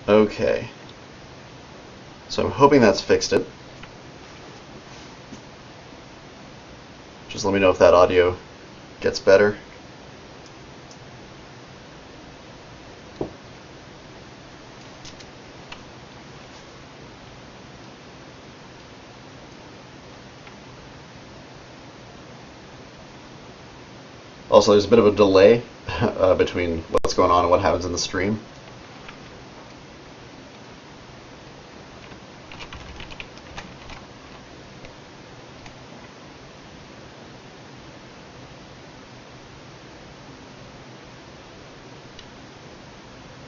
Okay. So I'm hoping that's fixed it. Just let me know if that audio gets better. Also, there's a bit of a delay between what's going on and what happens in the stream.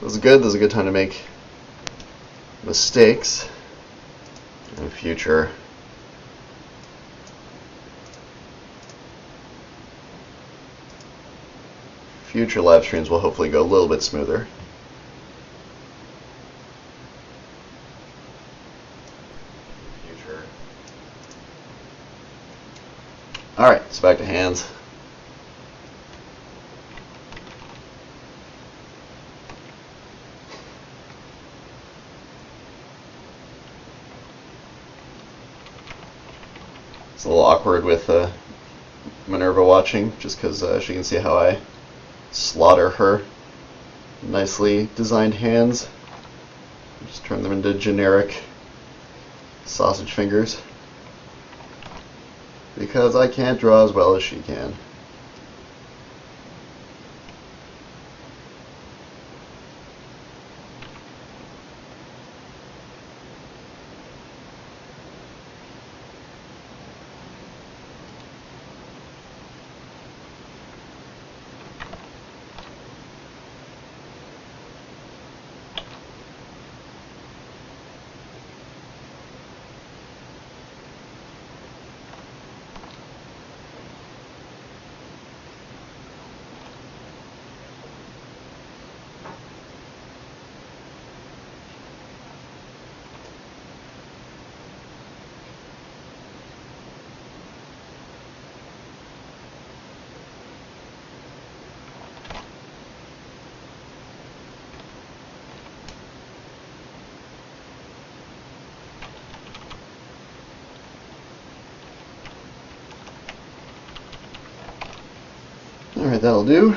This is good. This is a good time to make mistakes in future. Future live streams will hopefully go a little bit smoother. Alright, so back to hands. It's a little awkward with Minerva watching, just because she can see how I slaughter her nicely designed hands. Just turn them into generic sausage fingers. Because I can't draw as well as she can. Alright, that'll do.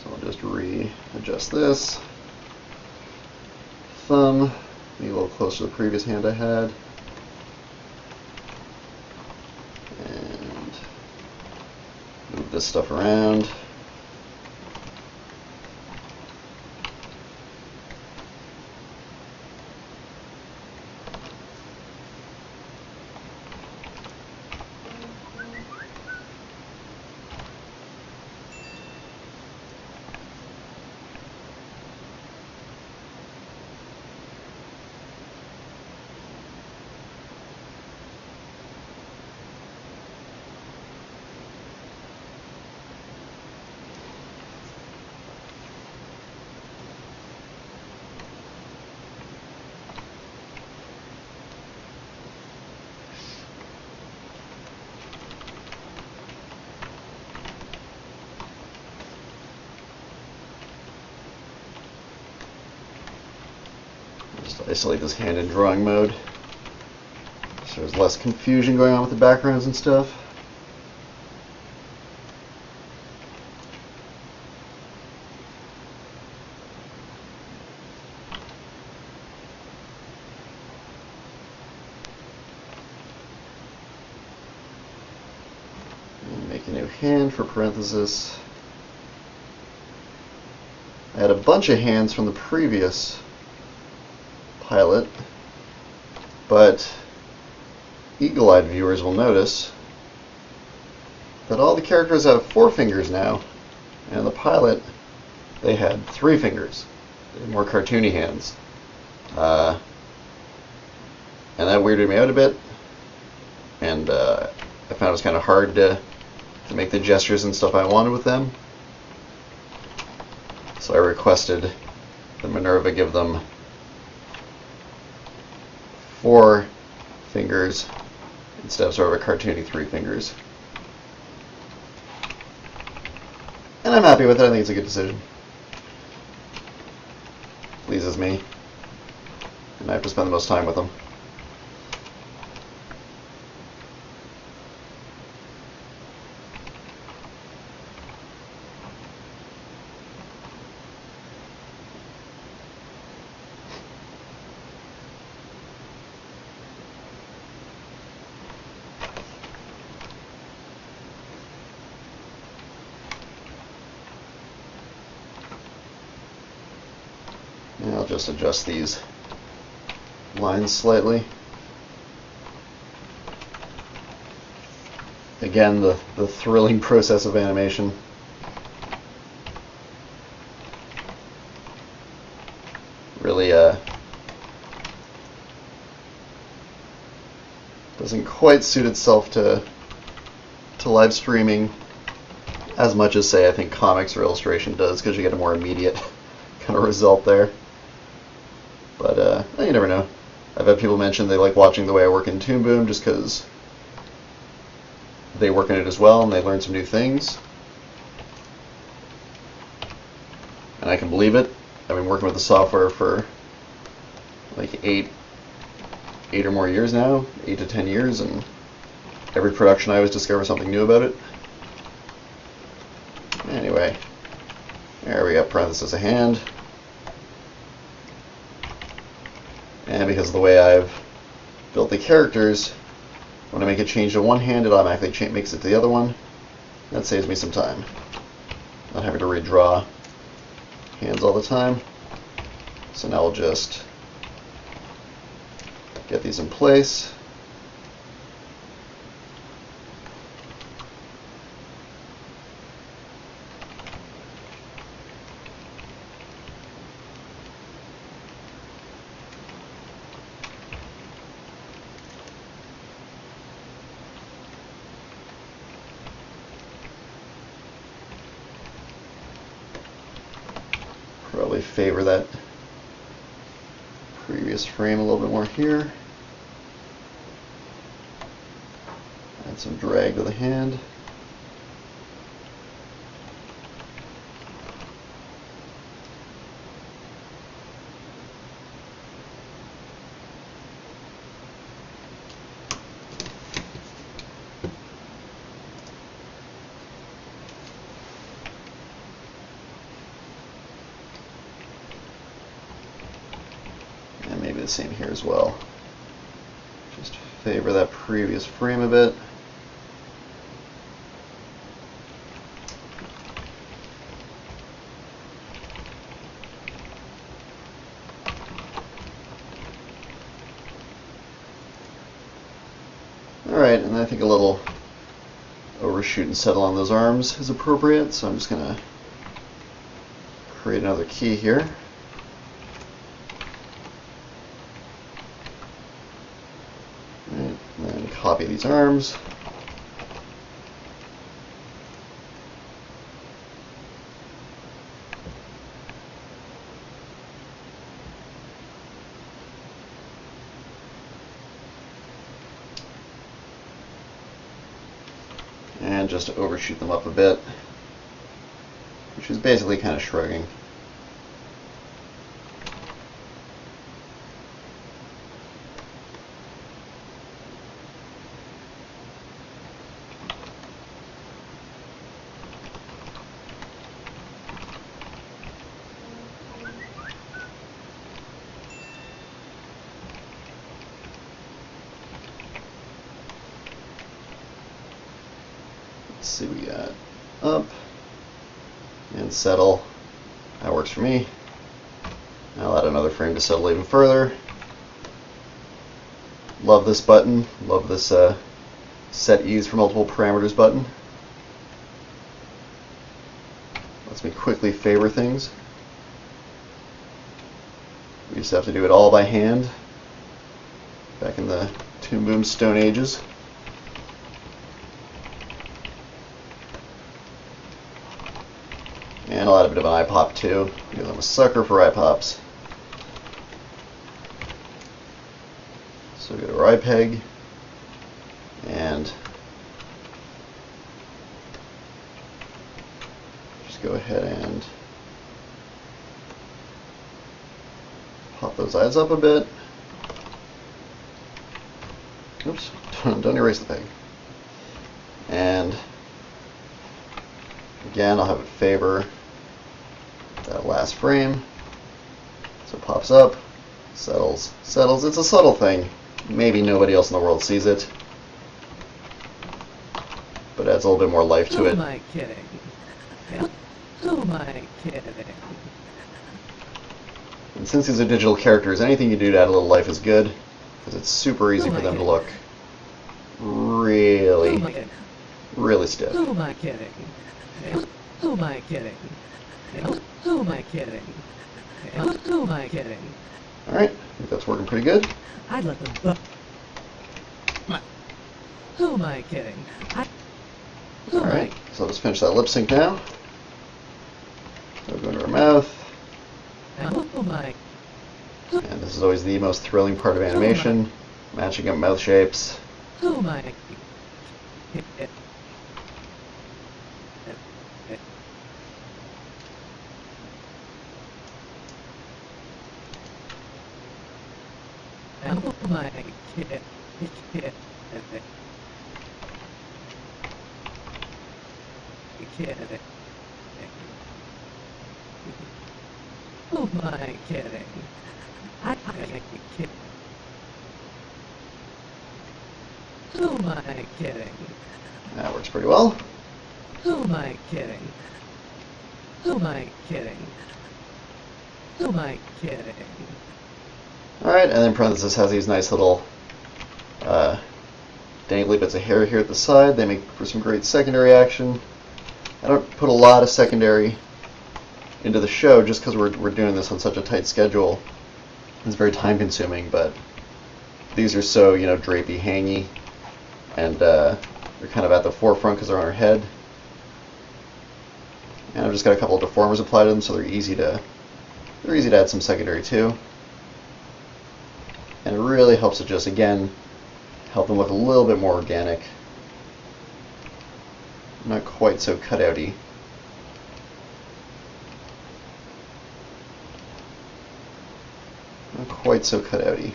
So I'll just readjust this. Thumb, be a little closer to the previous hand I had. And move this stuff around. Just isolate this hand in drawing mode so there's less confusion going on with the backgrounds and stuff. And make a new hand for parenthesis. I had a bunch of hands from the previous pilot, but eagle-eyed viewers will notice that all the characters have 4 fingers now, and the pilot, they had 3 fingers. They had more cartoony hands. And that weirded me out a bit, and I found it was kind of hard to make the gestures and stuff I wanted with them. So I requested that Minerva give them 4 fingers instead of sort of a cartoony 3 fingers. And I'm happy with it. I think it's a good decision. Pleases me. And I have to spend the most time with them. And I'll just adjust these lines slightly. Again, the thrilling process of animation. Really doesn't quite suit itself to live streaming as much as, say, I think comics or illustration does, because you get a more immediate kind of result there. But you never know. I've had people mention they like watching the way I work in Toon Boom just because they work in it as well and they learn some new things. And I can believe it. I've been working with the software for like 8 or more years now, 8 to 10 years, and every production I always discover something new about it. Anyway, there we got parenthesis a hand. And because of the way I've built the characters, when I make a change to one hand, it automatically makes it to the other one. That saves me some time. Not having to redraw hands all the time. So now we'll just get these in place. Probably favor that previous frame a little bit more here. Add some drag to the hand. Maybe the same here as well. Just favor that previous frame a bit. Alright, and I think a little overshoot and settle on those arms is appropriate, so I'm just going to create another key here. And then copy these arms. And just overshoot them up a bit, which is basically kind of shrugging. Let's see, we got up and settle. That works for me. I'll add another frame to settle even further. Love this button. Love this set ease for multiple parameters button. Lets me quickly favor things. We used to have to do it all by hand back in the Toon Boom Stone Ages. And I'll add a bit of an eye pop too, because I'm a sucker for eye pops. So go to our eye peg, and just go ahead and pop those eyes up a bit. Oops, don't erase the thing. And again, I'll have it favor that last frame. So it pops up, settles, settles. It's a subtle thing. Maybe nobody else in the world sees it, but adds a little bit more life to it. Who am I kidding? Who am I kidding? And since these are digital characters, anything you do to add a little life is good, because it's super easy for them to look really, really stiff. Who am I kidding? Who am I kidding? Who am I kidding? Who am I kidding? Alright, I think that's working pretty good. I'd let them Who am I kidding? Alright, so I'll just finish that lip sync now. So go into her mouth. And this is always the most thrilling part of animation, matching up mouth shapes. Who am I? Who am I kidding? Who am I kidding? That works pretty well. Who am I kidding? Who am I kidding? Who am I kidding? Alright, and then Parenthesis has these nice little dangly bits of hair here at the side. They make for some great secondary action. I don't put a lot of secondary into the show just because we're doing this on such a tight schedule. It's very time consuming, but these are so, you know, drapey, hangy, and they're kind of at the forefront because they're on her head. And I've just got a couple of deformers applied to them, so they're easy to add some secondary too. And it really helps to just, again, help them look a little bit more organic. Not quite so cutouty. Not quite so cutouty.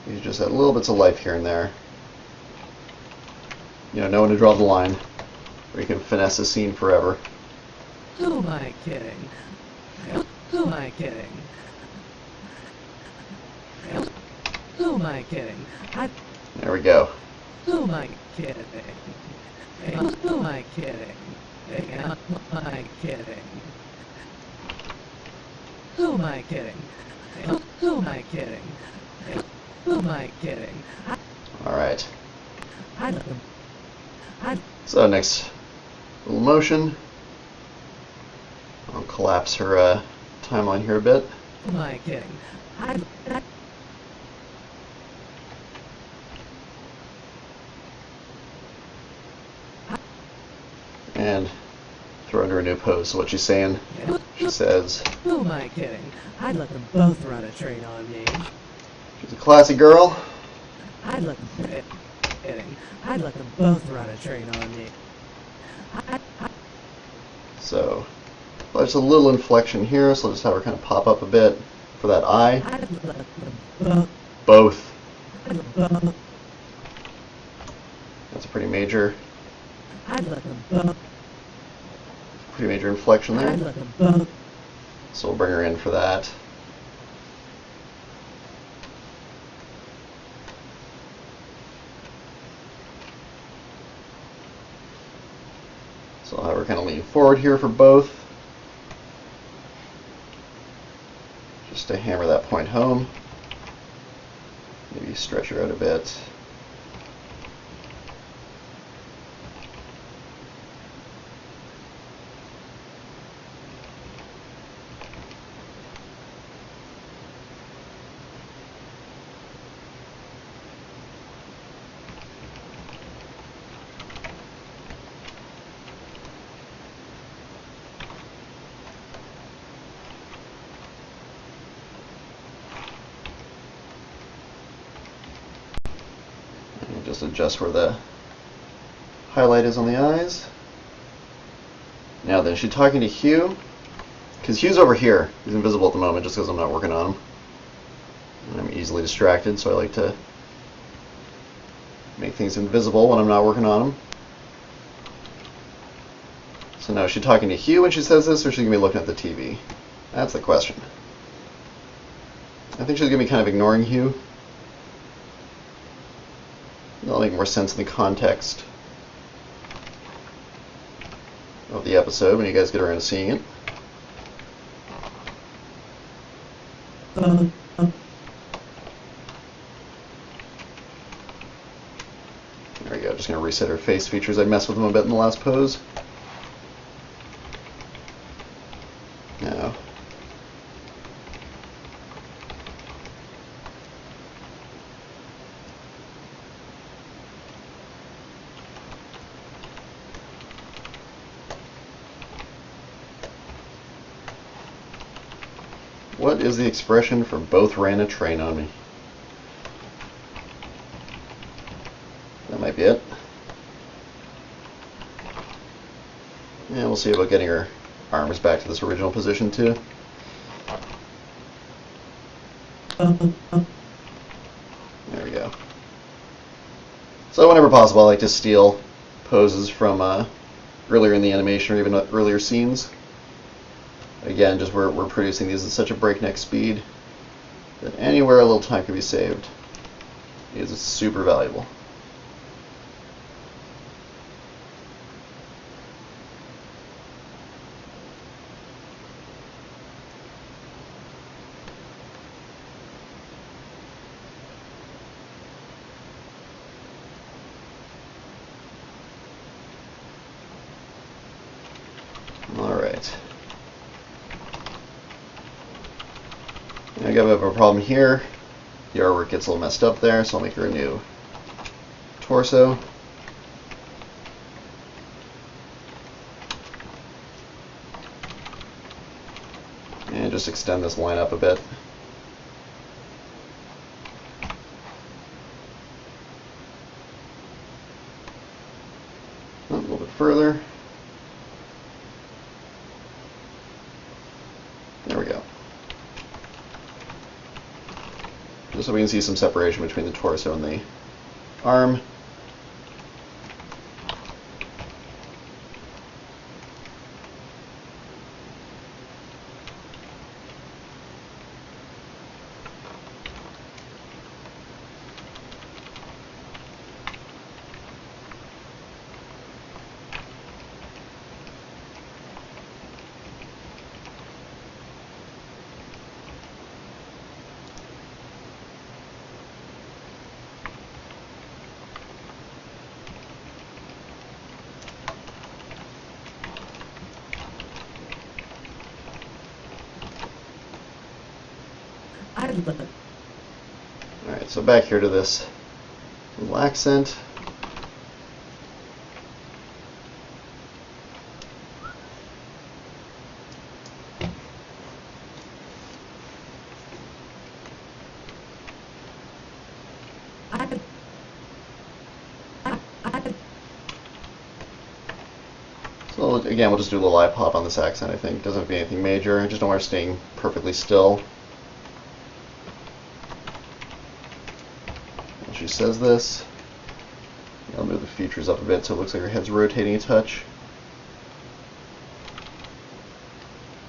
You just add little bits of life here and there. You know when to draw the line, where you can finesse a scene forever. Who am I kidding? Who am I kidding? Who am I kidding? There we go. Who am I kidding? Who am I kidding? Who am I kidding? Who am I kidding? Who am I kidding? Who am I kidding? Alright. So next little motion. I'll collapse her timeline here a bit. Who am I kidding? And throw under a new pose. So what she's saying, she says, Who am I kidding? I'd let them both run a train on me. She's a classy girl. I'd let them kidding. I'd let them both run a train on me. So there's a little inflection here, so I'll just have her kind of pop up a bit for that eye. I'd let them Both. both. That's a pretty major inflection I'd there. let them both. So we'll bring her in for that. So I'll have her kind of lean forward here for both, just to hammer that point home. Maybe stretch her out a bit. Just adjust where the highlight is on the eyes. Now then, is she talking to Hugh? Because Hugh's over here. He's invisible at the moment just because I'm not working on him. And I'm easily distracted, so I like to make things invisible when I'm not working on them. So now, is she talking to Hugh when she says this, or is she going to be looking at the TV? That's the question. I think she's going to be kind of ignoring Hugh. That'll make more sense in the context of the episode when you guys get around to seeing it. There we go, just going to reset her face features. I messed with them a bit in the last pose. Now, what is the expression for both ran a train on me? That might be it. And we'll see about getting her arms back to this original position too. There we go. So whenever possible, I like to steal poses from earlier in the animation or even earlier scenes. Again, just we're producing these at such a breakneck speed that anywhere a little time can be saved is super valuable. Alright. I got a bit of a problem here. The artwork gets a little messed up there, so I'll make her a new torso. And just extend this line up a bit. A little bit further. There we go. Just so we can see some separation between the torso and the arm. Alright, so back here to this little accent. So again, we'll just do a little eye pop on this accent, I think. Doesn't have to be anything major. I just don't want her staying perfectly still. She says this. I'll move the features up a bit so it looks like her head's rotating a touch.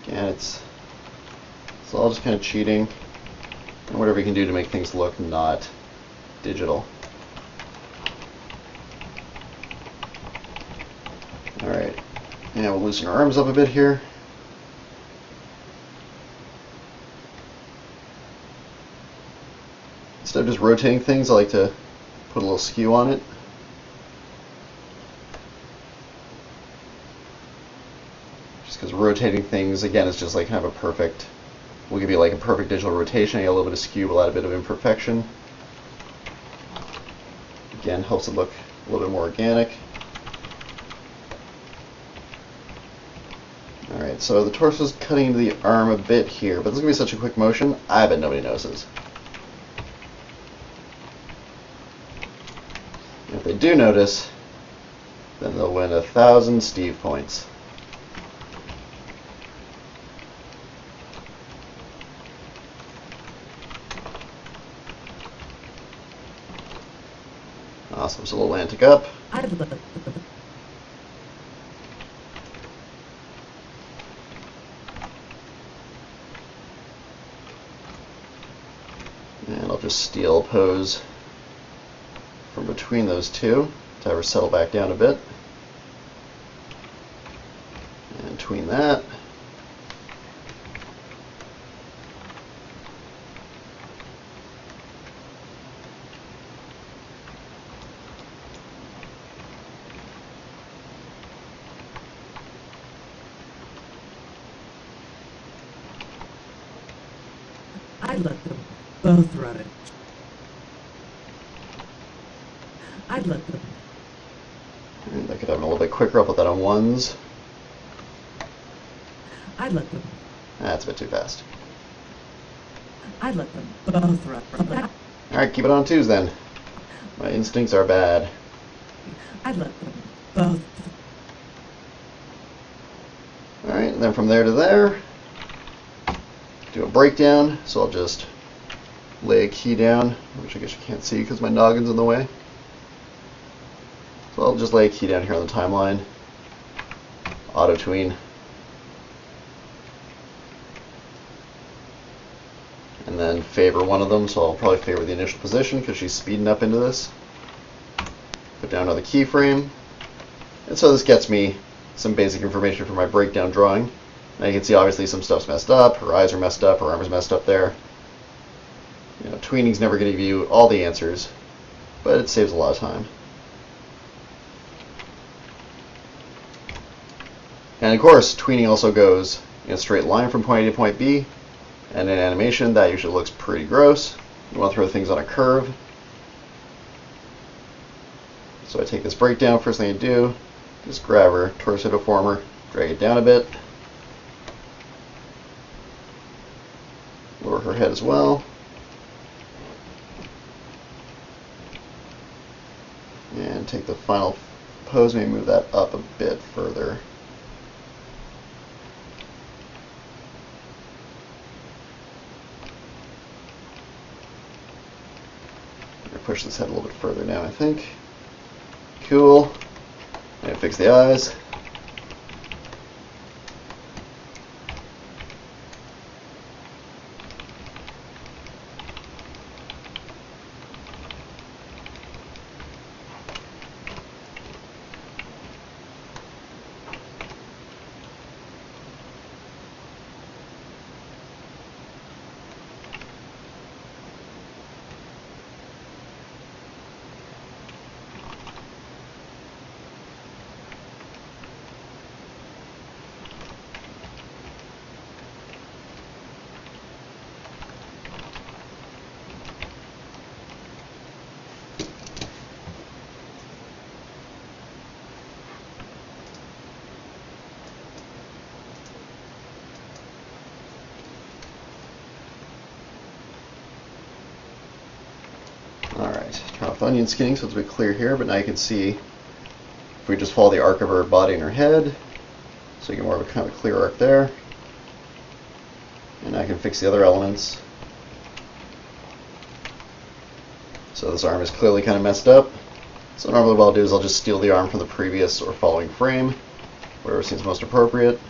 Again, it's all just kind of cheating and whatever you can do to make things look not digital. Alright, now we'll loosen her arms up a bit here. Instead of just rotating things, I like to put a little skew on it. Just because rotating things, again, is just like kind of a perfect, will give you like a perfect digital rotation. You get a little bit of skew, but a bit of imperfection. Again, helps it look a little bit more organic. Alright, so the torso's cutting into the arm a bit here, but this is going to be such a quick motion, I bet nobody notices. If they do notice, then they'll win 1,000 Steve points. Slips a little Atlantic up. And I'll just steal a pose from between those two to have her settle back down a bit. And tween that. I'd let them both run it. I'd let them. And I could have it a little bit quicker. I'll put that on ones. I'd let them. That's a bit too fast. I'd let them both run. Alright, keep it on twos then. My instincts are bad. I'd let them both. Alright, and then from there to there, do a breakdown. So I'll just lay a key down, which I guess you can't see because my noggin's in the way. So I'll just lay a key down here on the timeline. Auto tween. And then favor one of them, so I'll probably favor the initial position because she's speeding up into this. Put down another keyframe. And so this gets me some basic information for my breakdown drawing. Now you can see obviously some stuff's messed up, her eyes are messed up, her arm is messed up there. You know, tweening's never going to give you all the answers, but it saves a lot of time. And of course, tweening also goes in a straight line from point A to point B, and in animation that usually looks pretty gross. You want to throw things on a curve. So I take this breakdown, first thing I do, just grab her torso deformer, drag it down a bit, lower her head as well, and take the final pose, maybe move that up a bit further. Push this head a little bit further down, I think. Cool. And fix the eyes. Alright, turn off the onion skinning so it's a bit clear here, but now you can see if we just follow the arc of her body and her head, so you get more of a kind of a clear arc there. And I can fix the other elements. So this arm is clearly kind of messed up. So normally what I'll do is I'll just steal the arm from the previous or following frame, whatever seems most appropriate.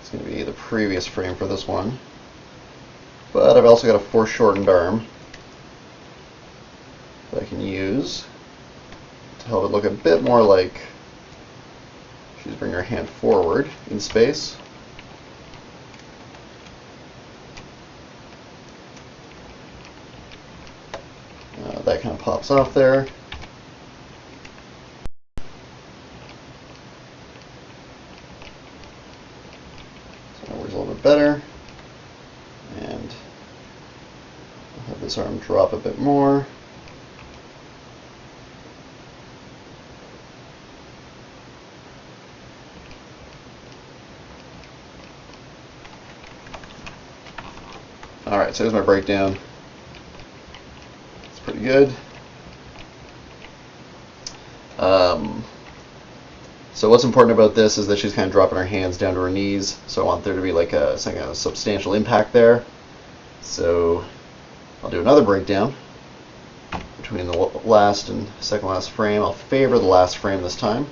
It's going to be the previous frame for this one. But I've also got a foreshortened arm that I can use to help it look a bit more like she's bringing her hand forward in space. That kind of pops off there. So that works a little bit better. And I'll have this arm drop a bit more. Alright, so here's my breakdown. It's pretty good. So what's important about this is that she's kind of dropping her hands down to her knees, so I want there to be like some kind of substantial impact there. So I'll do another breakdown, which between the last and second last frame. I'll favor the last frame this time.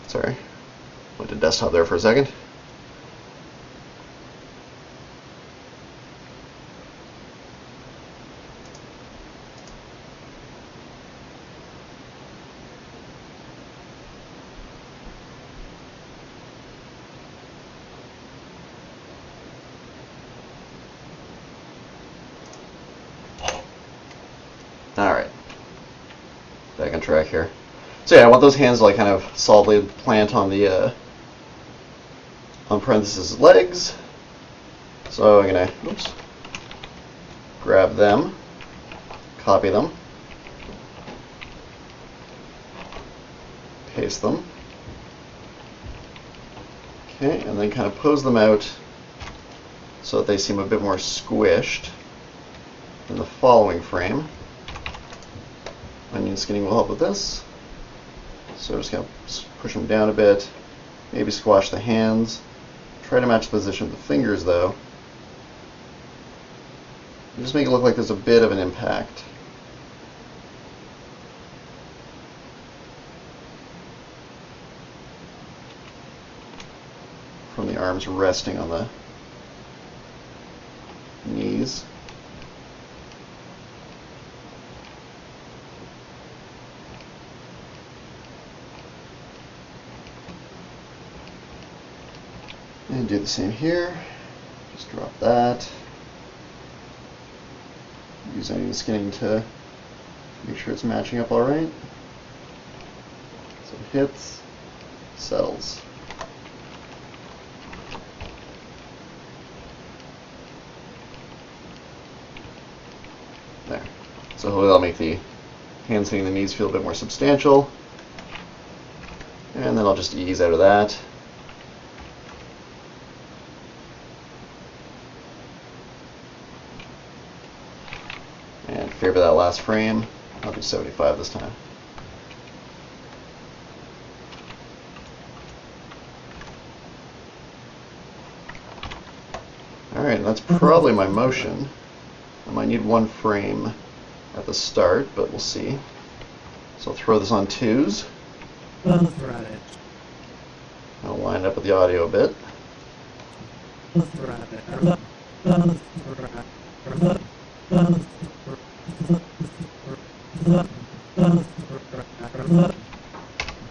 Sorry, went to desktop there for a second. Alright, back on track here. So yeah, I want those hands to like kind of solidly plant on the on Parenthesis legs. So I'm gonna grab them, copy them, paste them. Okay, and then kind of pose them out so that they seem a bit more squished in the following frame. Onion skinning will help with this. So just kind of push them down a bit, maybe squash the hands. Try to match the position of the fingers though. And just make it look like there's a bit of an impact. From the arms resting on the knees. And do the same here. Just drop that. Use onion skinning to make sure it's matching up all right. So it hits, settles. There. So hopefully that'll make the hands hitting the knees feel a bit more substantial. And then I'll just ease out of that. And favor that last frame. I'll do 75 this time. Alright, that's probably my motion. I might need one frame at the start, but we'll see. So I'll throw this on 2s. Both run it. I'll line it up with the audio a bit. Both run it.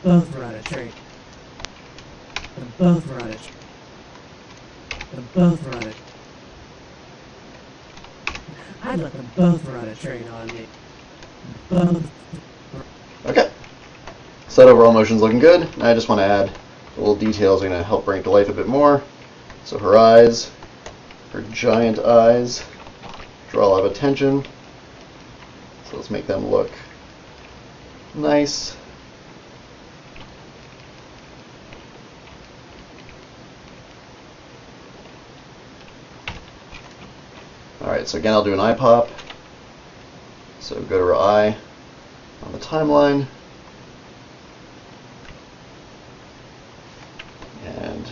Both run it. Straight. Both run it. Both run it. I'd let them both run a train on me. Both. Okay. So that overall motion's looking good. Now I just want to add the little details that are going to help bring it to life a bit more. So her eyes, her giant eyes, draw a lot of attention. So let's make them look nice. Alright, so again I'll do an eye pop. So go to her eye on the timeline. And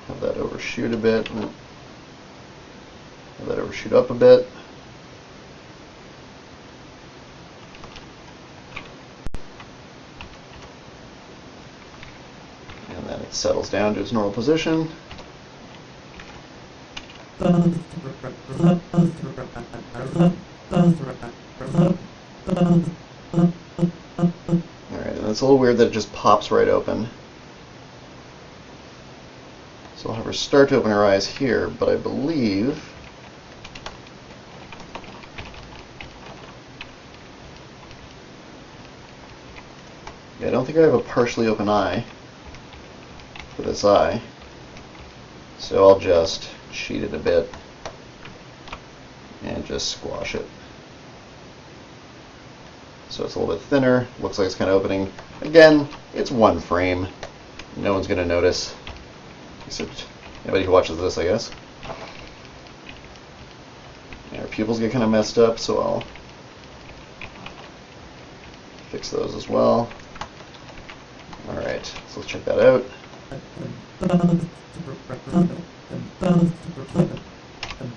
have that overshoot a bit. Have that overshoot up a bit. And then it settles down to its normal position. Alright, and it's a little weird that it just pops right open. So I'll have her start to open her eyes here, but I believe I don't think I have a partially open eye for this eye. So I'll just cheat it a bit and just squash it. so it's a little bit thinner. Looks like it's kind of opening. Again, it's one frame. No one's going to notice, except anybody who watches this, I guess. And our pupils get kind of messed up, so I'll fix those as well. Alright, so let's check that out.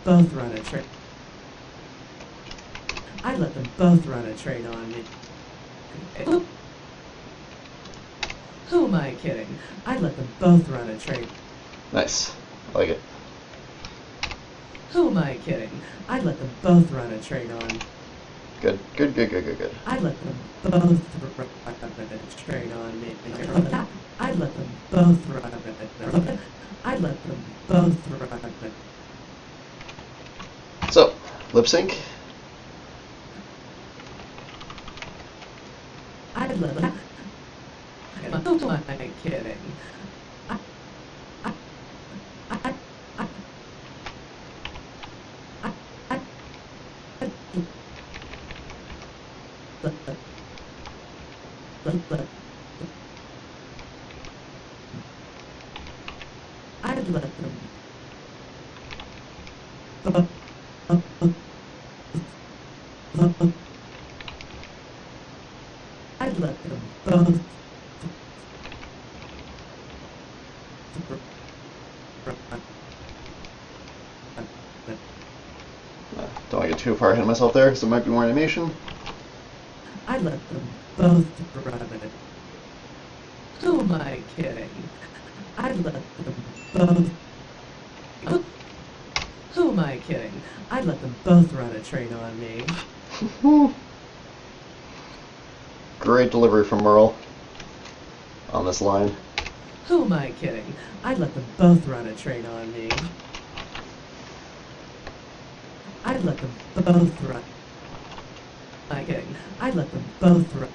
Both run a train. I'd let them both run a train on me. Who am I kidding? I'd let them both run a train. Nice. I like it. Who am I kidding? I'd let them both run a train on. Good, good, good, good, good, good. I'd let them both run a train on me. I'd let them both run a I'd let them both run a So, lip sync. I'd let them. Who am I kidding? I'd let them. I'd let them both. Don't want to get too far ahead of myself there, because it might be more animation. I'd let them both run it. Who am I kidding? I'd let them both. Who am I kidding? I'd let them both run a train on me. Great delivery from Merle on this line. Who am I kidding? I'd let them both run a train on me. I'd let them both run. Am I kidding? I'd let them both run.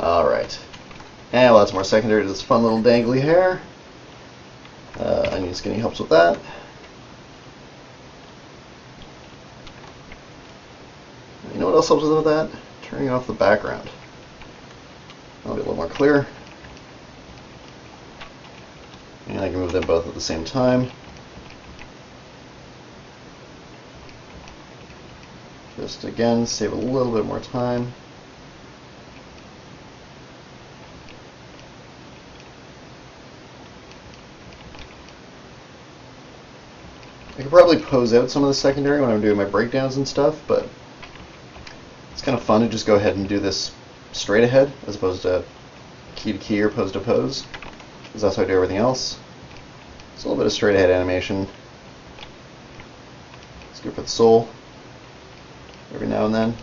Alright. And lots more secondary to this fun little dangly hair. Onion Skinny helps with that. You know what else helps with that? Turning off the background. That'll be a little more clear. And I can move them both at the same time. Just again, save a little bit more time. I could probably pose out some of the secondary when I'm doing my breakdowns and stuff, but it's kind of fun to just go ahead and do this straight ahead as opposed to key or pose to pose, because that's how I do everything else. It's a little bit of straight ahead animation. It's good for the soul every now and then.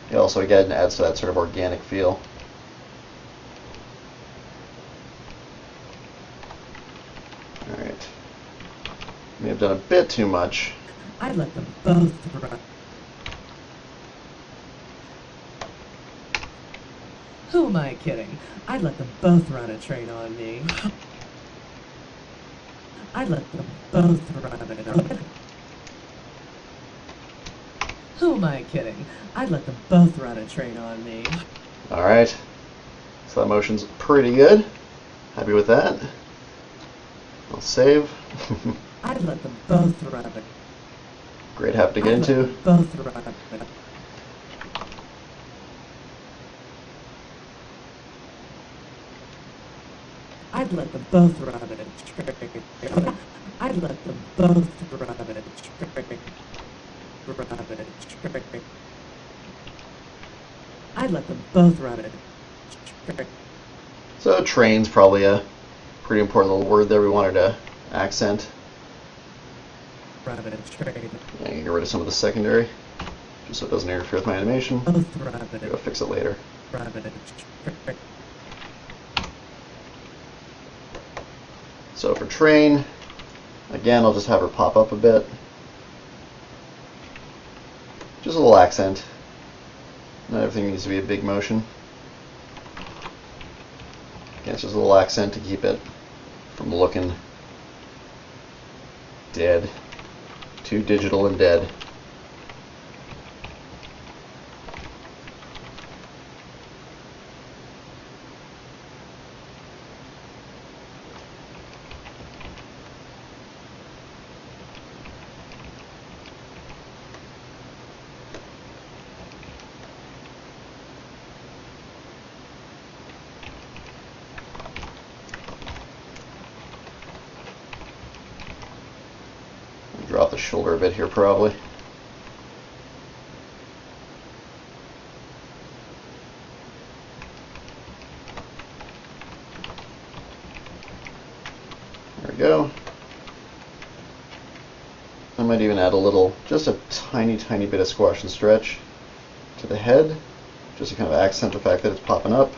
It also again adds to that sort of organic feel. Alright. May have done a bit too much. I'd let them both run. Who am I kidding? I'd let them both run a train on me. I'd let them both run it. Who am I kidding? I'd let them both run a train on me. Alright. So that motion's pretty good. Happy with that. I'll save. I'd let them both run it. Great habit to get into. Both run it. I'd let them both run it. I'd let them both run it. I'd let them both run it. So train's probably a pretty important little word there we wanted to accent. Run it. Train. Yeah, I can get rid of some of the secondary, just so it doesn't interfere with my animation. Both run it. Go fix it later. Run it. So for train, again, I'll just have her pop up a bit. Just a little accent. Not everything needs to be a big motion. Again, it's just a little accent to keep it from looking dead. Too digital and dead. Drop the shoulder a bit here, probably. There we go. I might even add a little, just a tiny bit of squash and stretch to the head, just to kind of accent the fact that it's popping up.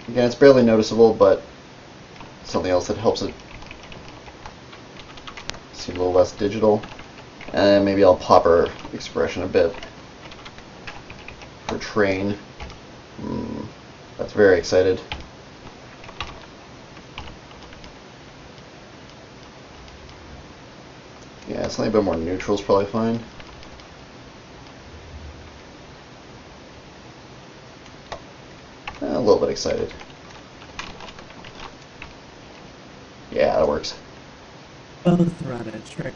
Again, it's barely noticeable, but something else that helps it seem a little less digital. And maybe I'll pop her expression a bit. Her train. That's very excited. Yeah, something a bit more neutral is probably fine. A little bit excited. Yeah, that works. Both run it straight up.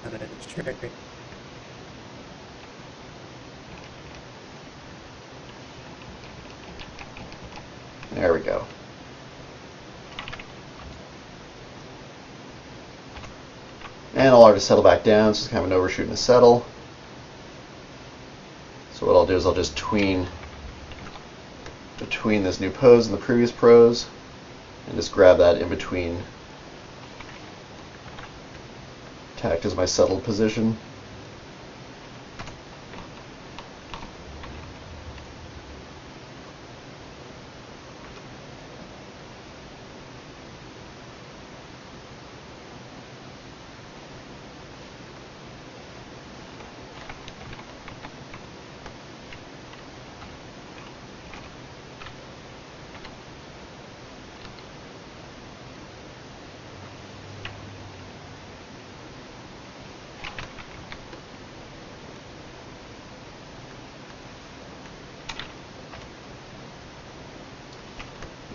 Run it straight. There we go. And I'll already settle back down, so it's kind of an overshoot and a settle. So what I'll do is I'll just tween between this new pose and the previous pose, and just grab that in between. Tact as my settled position.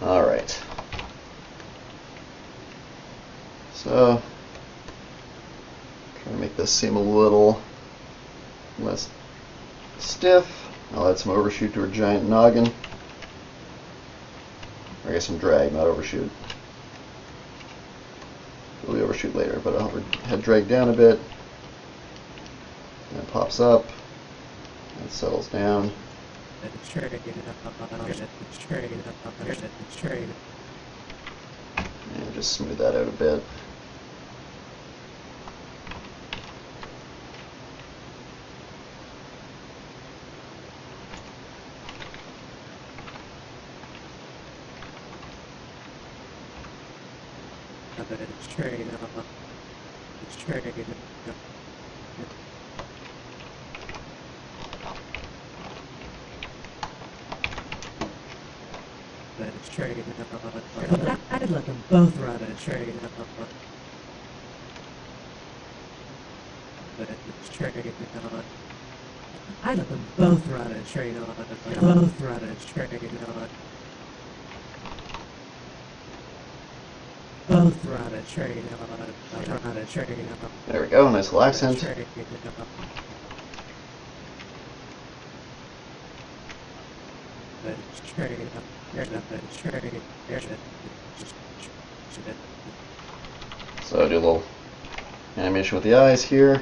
Alright. So, trying to make this seem a little less stiff. I'll add some overshoot to her giant noggin. Or I guess some drag, not overshoot. It'll be overshoot later, but I'll have her head drag down a bit. And it pops up. And settles down. And just smooth that out a bit. I'd let them both run it straight up. I let them both run it straight on. Both run it straight on. Both run it straight on. Run it straight on. There we go, nice little accent. So do a little animation with the eyes here.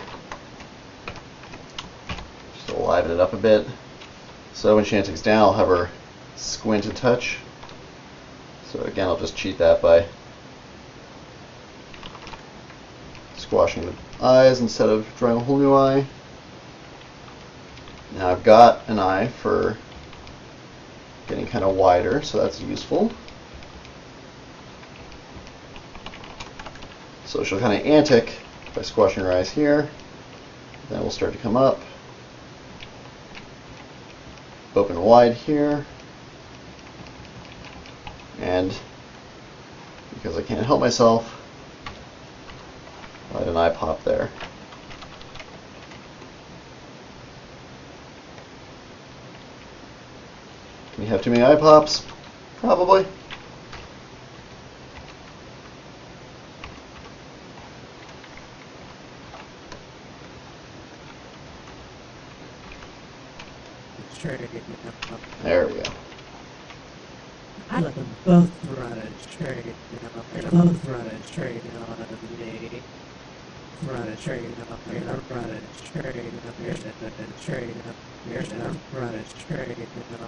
Just to liven it up a bit. So when she antics down, I'll have her squint a touch. So again, I'll just cheat that by squashing the eyes instead of drawing a whole new eye. Now I've got an eye for getting kind of wider, so that's useful. So she'll kind of antic by squashing her eyes here. Then we'll start to come up. open wide here. And because I can't help myself, I had an eye pop there. Can you have too many eye pops? Probably. There we go. I let them both run a train. Both run a train on me. Run a train on me. Run a train on me. Run a train on me. Run a train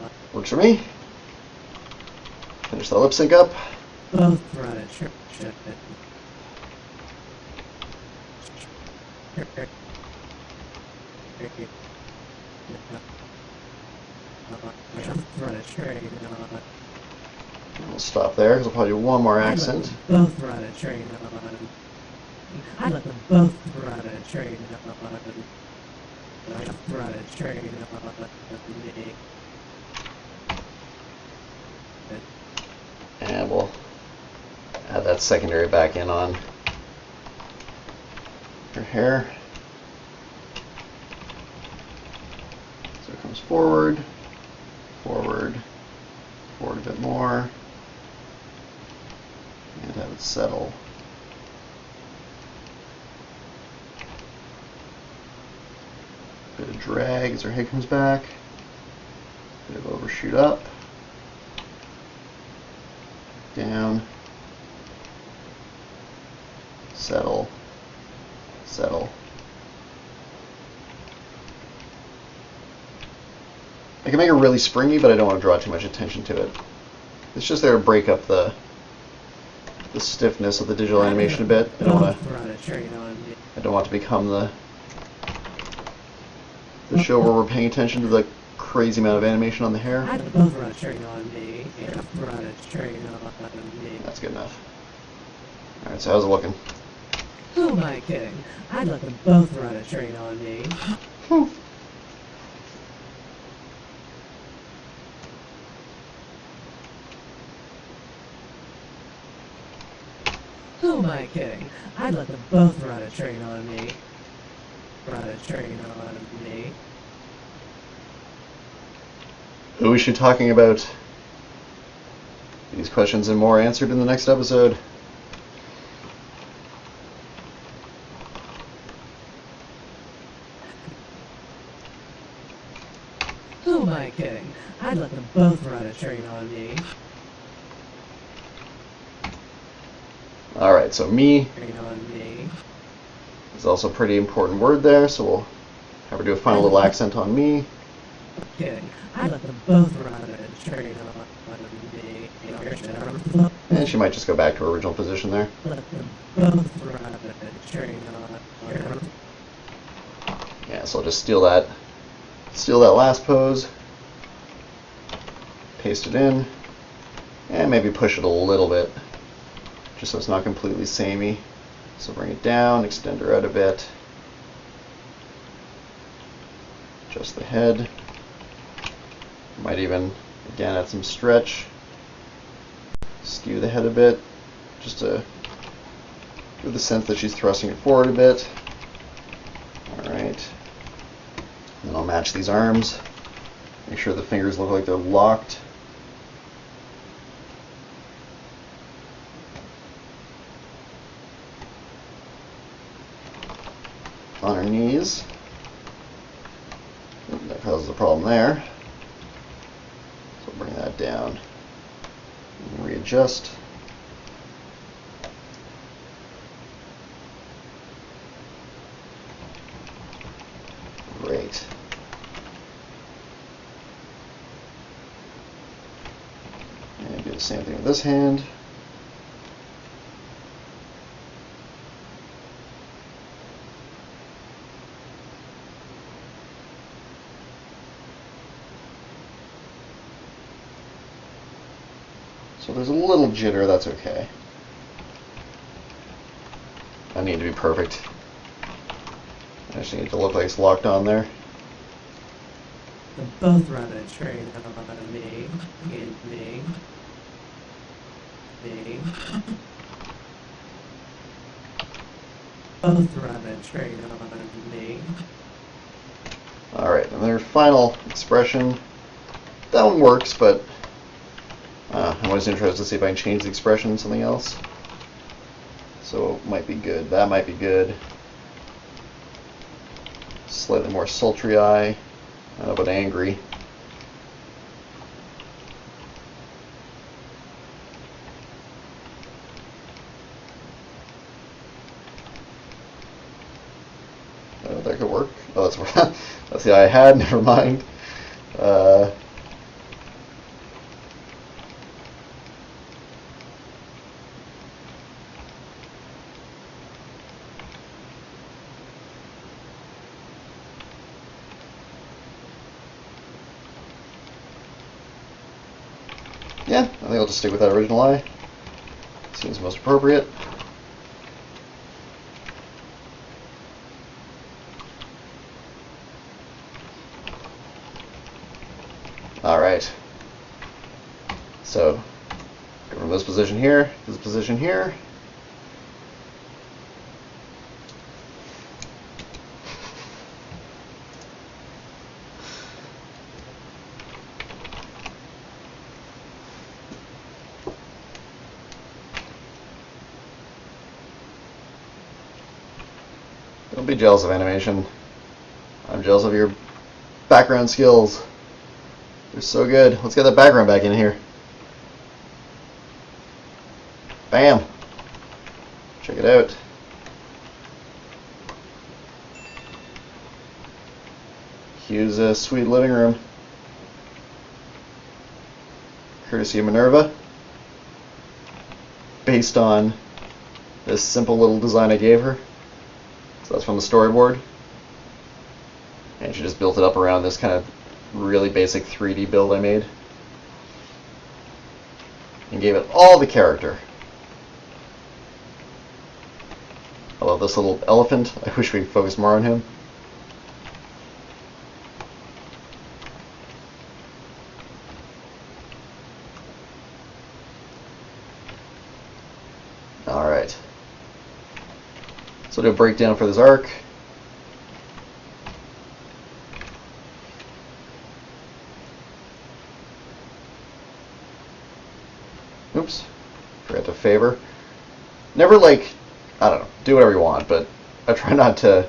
on. Works for me. Finish the lip sync up. Both run a train. Run a train on. We'll stop there because I'll probably do one more accent. Both run a train on. I let them both run a train on. Run a train on me. And we'll add that secondary back in on her hair. So it comes forward, forward, forward a bit more, and have it settle. Bit of drag as her head comes back, bit of overshoot up, down, settle, settle. I can make it really springy, but I don't want to draw too much attention to it. It's just there to break up the stiffness of the digital animation a bit. I don't want to become the show where we're paying attention to the crazy amount of animation on the hair. That's good enough. Alright, so how's it looking? Who am I kidding? I'd let them both run a train on me. Who am I kidding? I'd let them both run a train on me. Run a train on me. Who is she talking about? These questions and more answered in the next episode. Who am I kidding? I'd let them both run a train on me. Alright, so me Train on me. is also a pretty important word there, so we'll have her do a final little accent on me. Kidding. I'd let them both run a train on me. And she might just go back to her original position there. Let them both run a train on. Yeah, so I'll just steal that last pose, paste it in, and maybe push it a little bit, just so it's not completely samey. So bring it down, extend her out a bit, adjust the head. Might even, again, add some stretch, skew the head a bit, just to give the sense that she's thrusting it forward a bit. Alright. Then I'll match these arms, make sure the fingers look like they're locked. On her knees. That causes a problem there. So bring that down and readjust. Great. And do the same thing with this hand. So there's a little jitter, that's okay. I need to be perfect. I just need it to look like it's locked on there. them both run a train on me. Me. Both run a train on me. Alright, and their final expression. That one works, but I'm always interested to see if I can change the expression to something else. So it might be good. That might be good. Slightly more sultry eye, but angry. Oh, that could work. Oh, that's the eye I had. Never mind. Yeah, I think I'll just stick with that original eye. Seems most appropriate. Alright. So, go from this position here to this position here. Don't be jealous of animation. I'm jealous of your background skills. They're so good. Let's get that background back in here. Bam! Check it out. Hugh's sweet living room. Courtesy of Minerva. Based on this simple little design I gave her. So that's from the storyboard. And she just built it up around this kind of really basic 3D build I made. And gave it all the character. I love this little elephant. I wish we focused more on him. Alright. So I'll do a breakdown for this arc. Oops. Forgot to favor. Never I don't know, do whatever you want, but I try not to,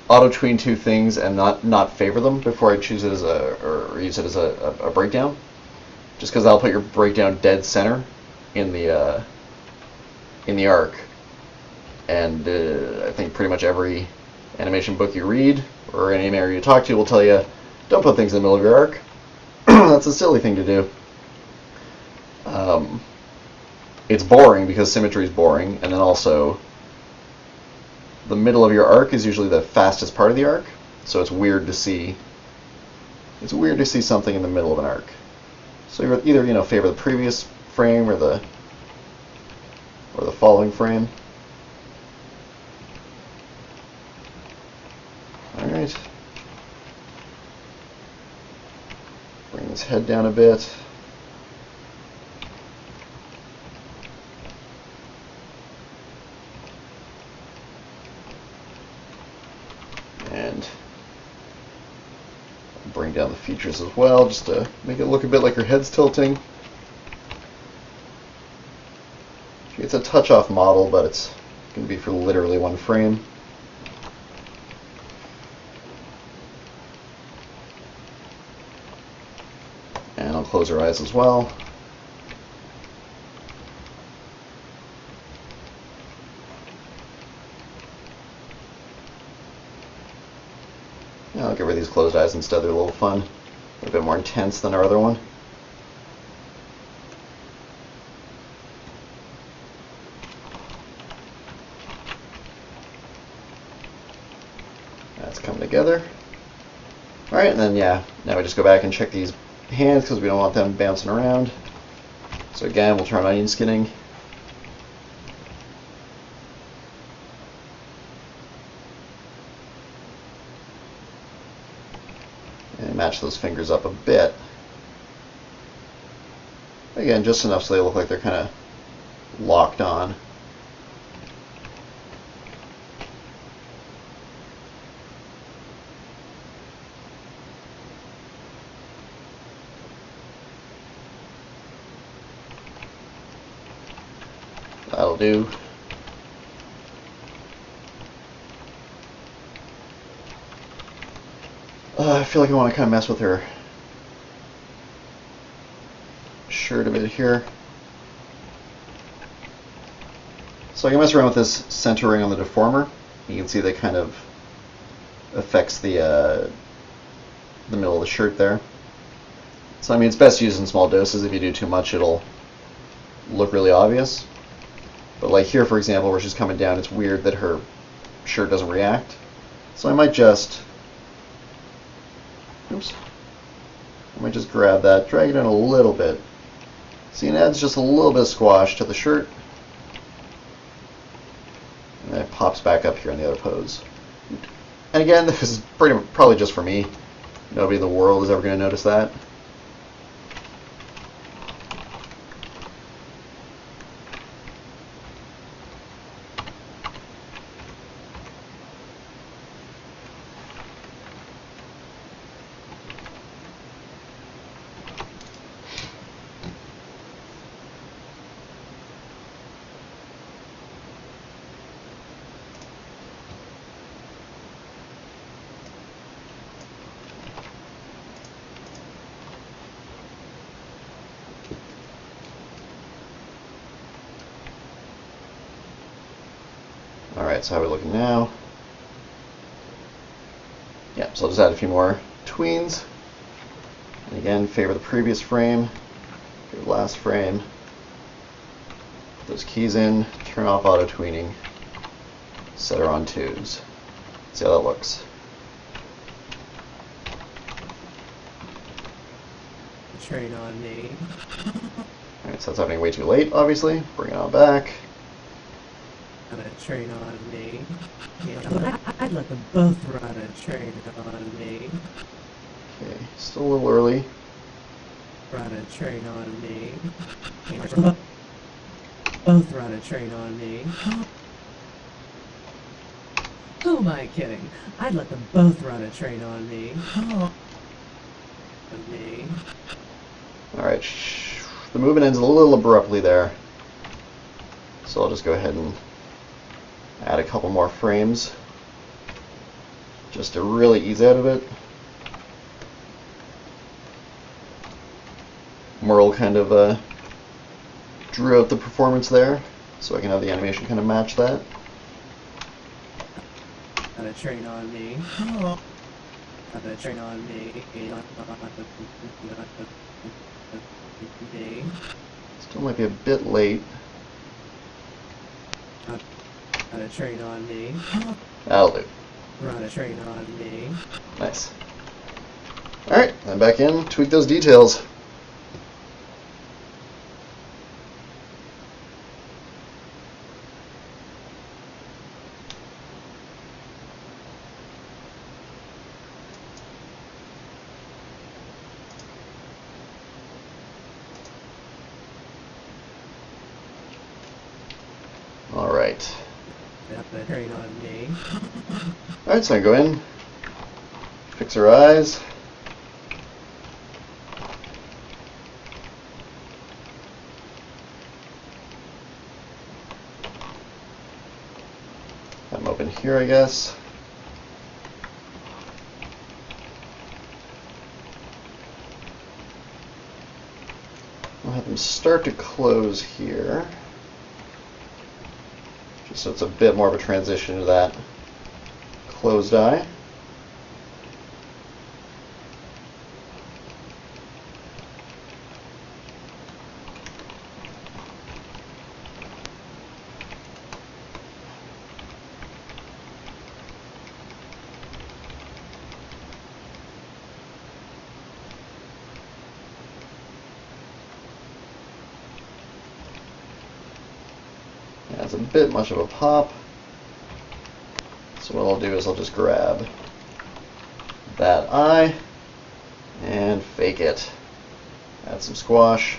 auto-tween two things and not favor them before I choose it as or use it as a breakdown. Just because I'll put your breakdown dead center in the arc. And I think pretty much every animation book you read or any animator you talk to will tell you, don't put things in the middle of your arc. That's a silly thing to do. It's boring because symmetry is boring, and then also the middle of your arc is usually the fastest part of the arc, so it's weird to see something in the middle of an arc. So you either favor the previous frame or the following frame. All right. Bring his head down a bit. And bring down the features as well, just to make it look a bit like her head's tilting. It's a touch-off model, but it's going to be for literally one frame. And I'll close her eyes as well. I'll give her these closed eyes instead. They're a little fun, a bit more intense than our other one. That's coming together. Alright, and then now we just go back and check these hands because we don't want them bouncing around. So again, we'll try onion skinning. And match those fingers up a bit. Again, just enough so they look like they're kind of locked on. That'll do. I feel like I want to kind of mess with her shirt a bit here. So I can mess around with this centering on the deformer. You can see that kind of affects the middle of the shirt there. So I mean, it's best used in small doses. If you do too much, it'll look really obvious. But like here, for example, where she's coming down, it's weird that her shirt doesn't react. So I might just, grab that, drag it in a little bit. See, it adds just a little bit of squash to the shirt. And then it pops back up here in the other pose. And again, this is probably just for me. Nobody in the world is ever going to notice that. Alright, so how are we looking now? Yeah, so I'll just add a few more tweens. And again, favor the previous frame, favor the last frame. Put those keys in, turn off auto tweening, set her on 2s. See how that looks. Train on me. Alright, so that's happening way too late, obviously. Bring it on back. A train on me. I'd let them both run a train on me. Okay, still a little early. Run a train on me. Both run a train on me. Who am I kidding? I'd let them both run a train on me. On me. Alright, the movement ends a little abruptly there. So I'll just go ahead and add a couple more frames just to really ease out of it. Merle kind of drew out the performance there, so I can have the animation kind of match that. Got a train on me. Got a train on me. Still might be a bit late. Got a train on me. That'll do. Run a train on me. Nice. Alright, then back in, tweak those details. Alright. Got a train on me. Alright, so I go in, fix her eyes. I'm open here, I guess. I'll have them start to close here, just so it's a bit more of a transition to that closed eye. That's a bit much of a pop. So what I'll do is I'll just grab that eye, bake it. Add some squash.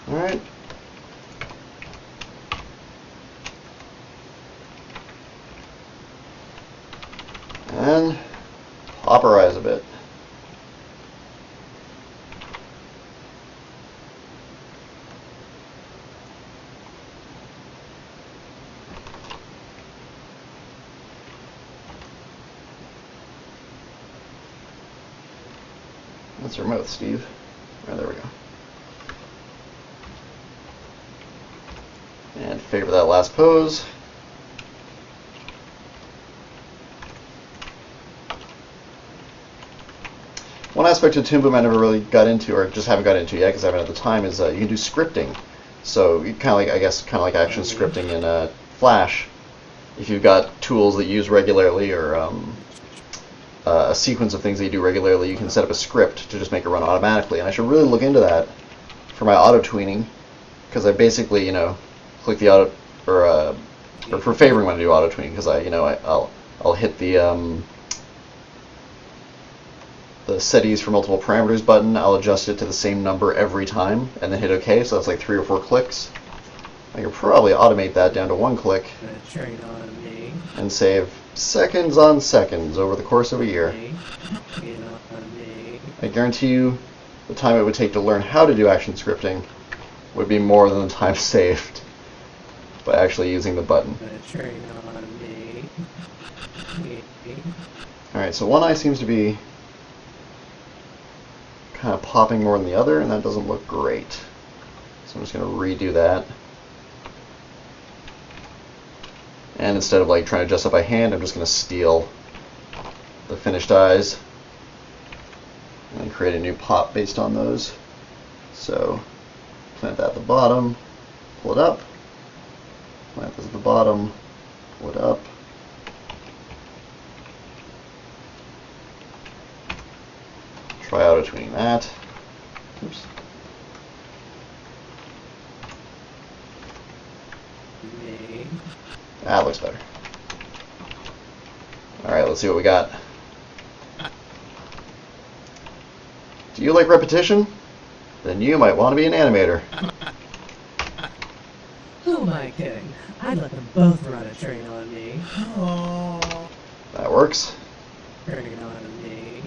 All right. And popperize a bit. That's your mouth, Steve. Oh, there we go. And favor that last pose. One aspect of Toon Boom I never really got into, or just haven't got into yet because I haven't had the time, is you can do scripting. So you kind of like, I guess, kind of like action scripting in Flash. If you've got tools that you use regularly, or a sequence of things that you do regularly, you can set up a script to just make it run automatically. And I should really look into that for my auto tweening, because I basically, click the auto, or for favoring when I do auto tweening, because I'll hit the settings for multiple parameters button. I'll adjust it to the same number every time, and then hit OK. So that's like 3 or 4 clicks. I could probably automate that down to 1 click and save seconds on seconds over the course of a year. I guarantee you the time it would take to learn how to do action scripting would be more than the time saved by actually using the button. Alright, so one eye seems to be kind of popping more than the other, and that doesn't look great. So I'm just going to redo that. And instead of like trying to adjust it by hand, I'm just going to steal the finished eyes and create a new pop based on those. So plant that at the bottom, pull it up, plant this at the bottom, pull it up. Try auto-tweening that. Oops. That looks better. Alright, let's see what we got. Do you like repetition? Then you might want to be an animator. Who am I kidding? I'd let them both run a train on me. Oh. That works. Train on me.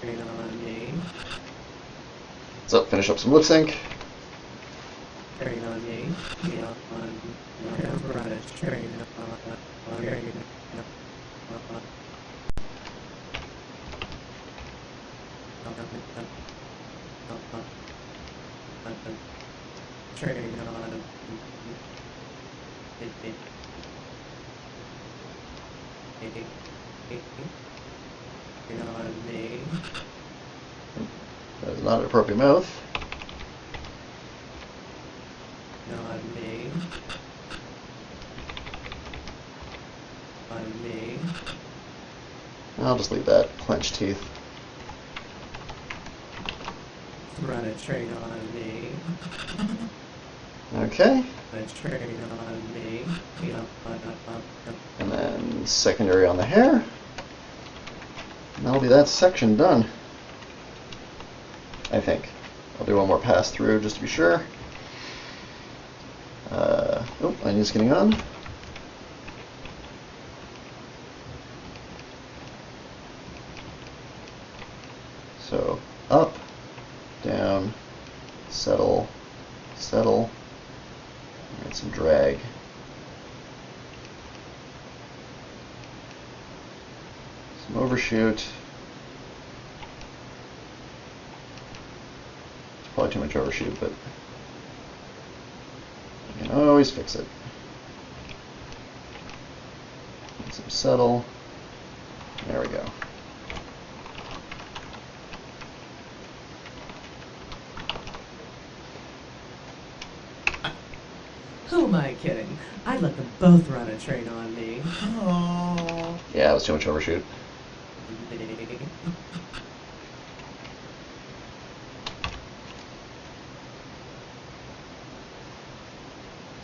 Train on me. So finish up some lip sync. Train on me. Run a train on me. Train on me. That is not an appropriate mouth. On me. On me. I'll just leave that. Clenched teeth. Run a train on me. Okay. A train on me. And then secondary on the hair. And that'll be that section done. I think. I'll do one more pass through just to be sure. Oh, onions getting on. So up, down, settle, settle, and some drag. Some overshoot. It's probably too much overshoot, but you can always fix it. And some settle. There we go. Who Who am I kidding? I'd let them both run a train on me. Yeah, it was too much overshoot.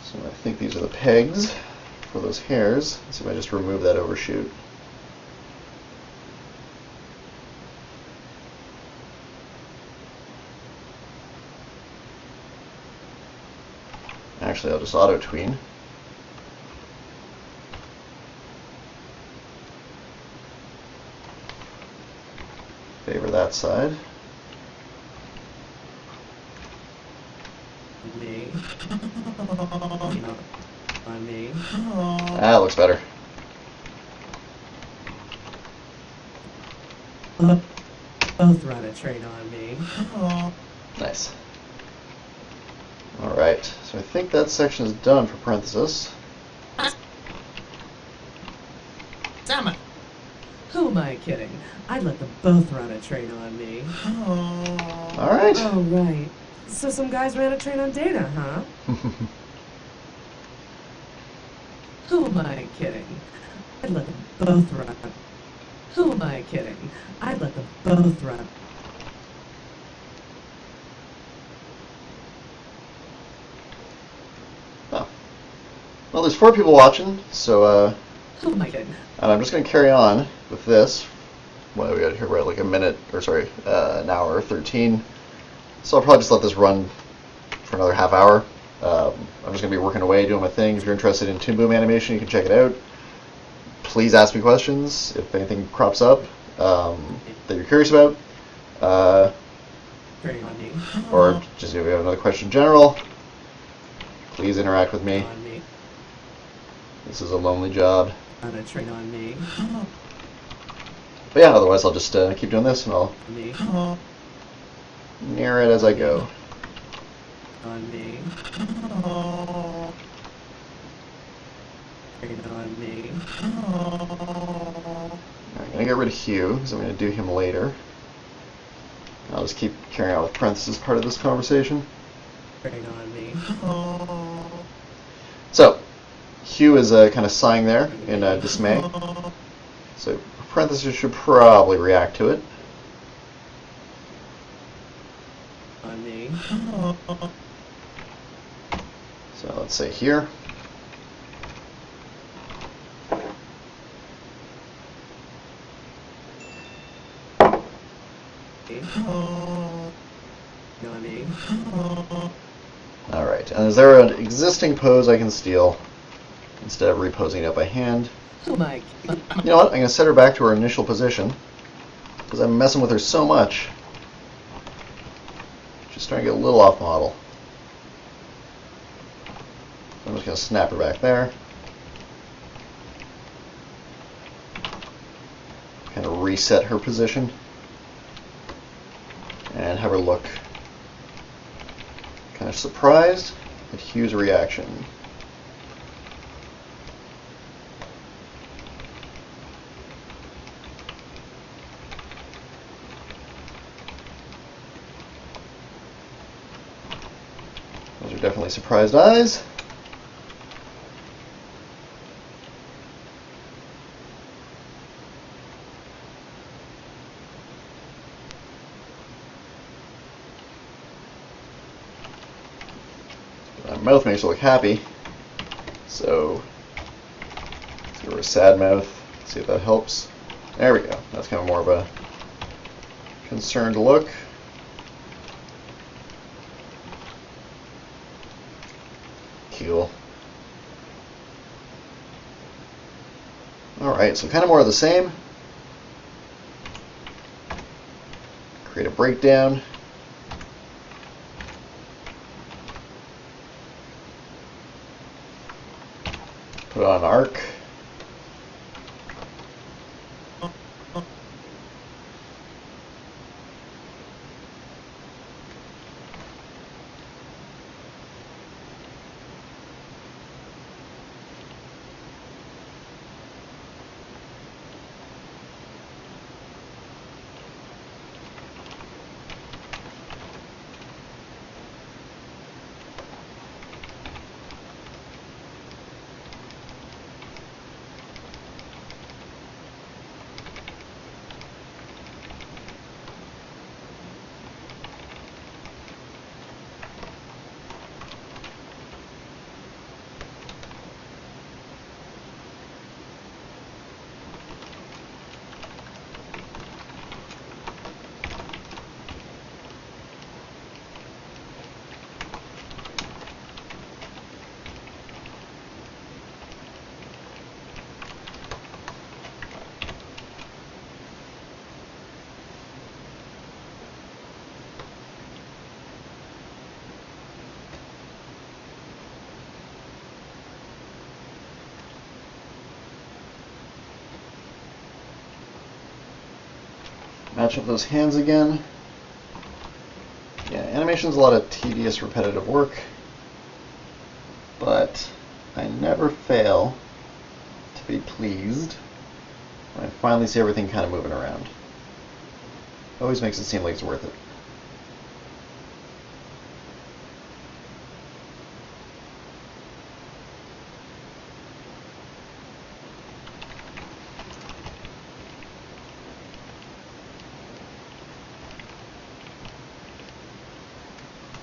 So I think these are the pegs for those hairs. Let's see if I just remove that overshoot. Actually, I'll just auto-tween. Favor that side. Me. On me. That looks better. Both run a train on me. Nice. Alright, so I think that section is done for parenthesis. Damn. Who am I kidding? I'd let them both run a train on me. Alright. Oh, right. So some guys ran a train on Dana, huh? Who am I kidding? I'd let them both run. Who am I kidding? I'd let them both run. Oh. Well, there's 4 people watching, so Who am I kidding? and I'm just going to carry on with this. Well, we got here, we're at like a minute, or sorry, an hour 13. So I'll probably just let this run for another half hour. I'm just going to be working away, doing my thing. If you're interested in Toon Boom animation, you can check it out. Please ask me questions if anything crops up that you're curious about. Or just if you have another question in general, please interact with me. This is a lonely job. On a train on me. But yeah, otherwise I'll just keep doing this and I'll narrate as I go. On me. On me. I'm going to get rid of Hugh because I'm going to do him later. I'll just keep carrying on with parenthesis part of this conversation. On me. So, Hugh is kind of sighing there in dismay. So, parenthesis should probably react to it. On me. So, let's say here. On me. Alright, and is there an existing pose I can steal instead of reposing it by hand? Who am I? You know what? I'm going to set her back to her initial position because I'm messing with her so much. She's starting to get a little off model. I'm just going to snap her back there. Kind of reset her position. And have her look kind of surprised at Hugh's reaction. Those are definitely surprised eyes. My mouth makes her look happy, so let's give her a sad mouth, see if that helps. There we go. That's kind of more of a concerned look. Cool. Alright, so kind of more of the same. Create a breakdown. Put on an arc. Match up those hands again. Yeah, animation's a lot of tedious, repetitive work, but I never fail to be pleased when I finally see everything kind of moving around. Always makes it seem like it's worth it.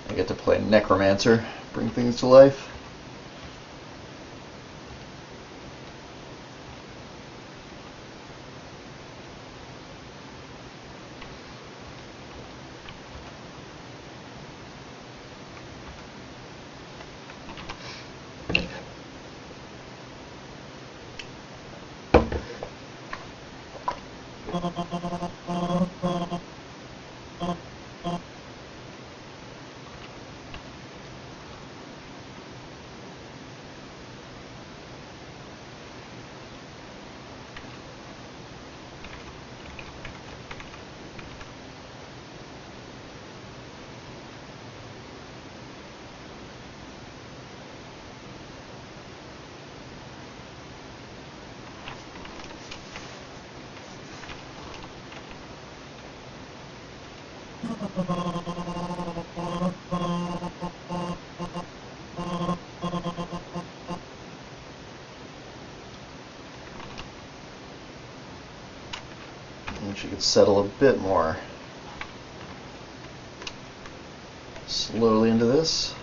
I get to play Necromancer, bring things to life. And she could settle a bit more slowly into this.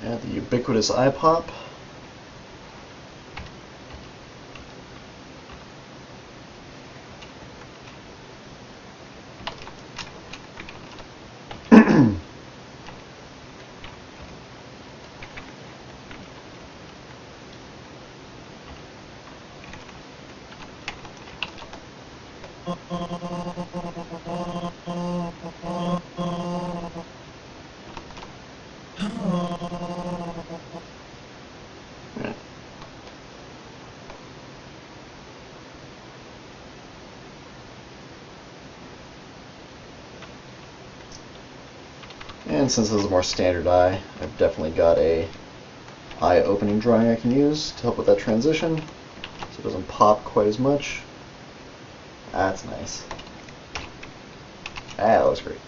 Add the ubiquitous eye pop. And since this is a more standard eye, I've definitely got a eye opening drawing I can use to help with that transition, so it doesn't pop quite as much. That's nice. That looks great.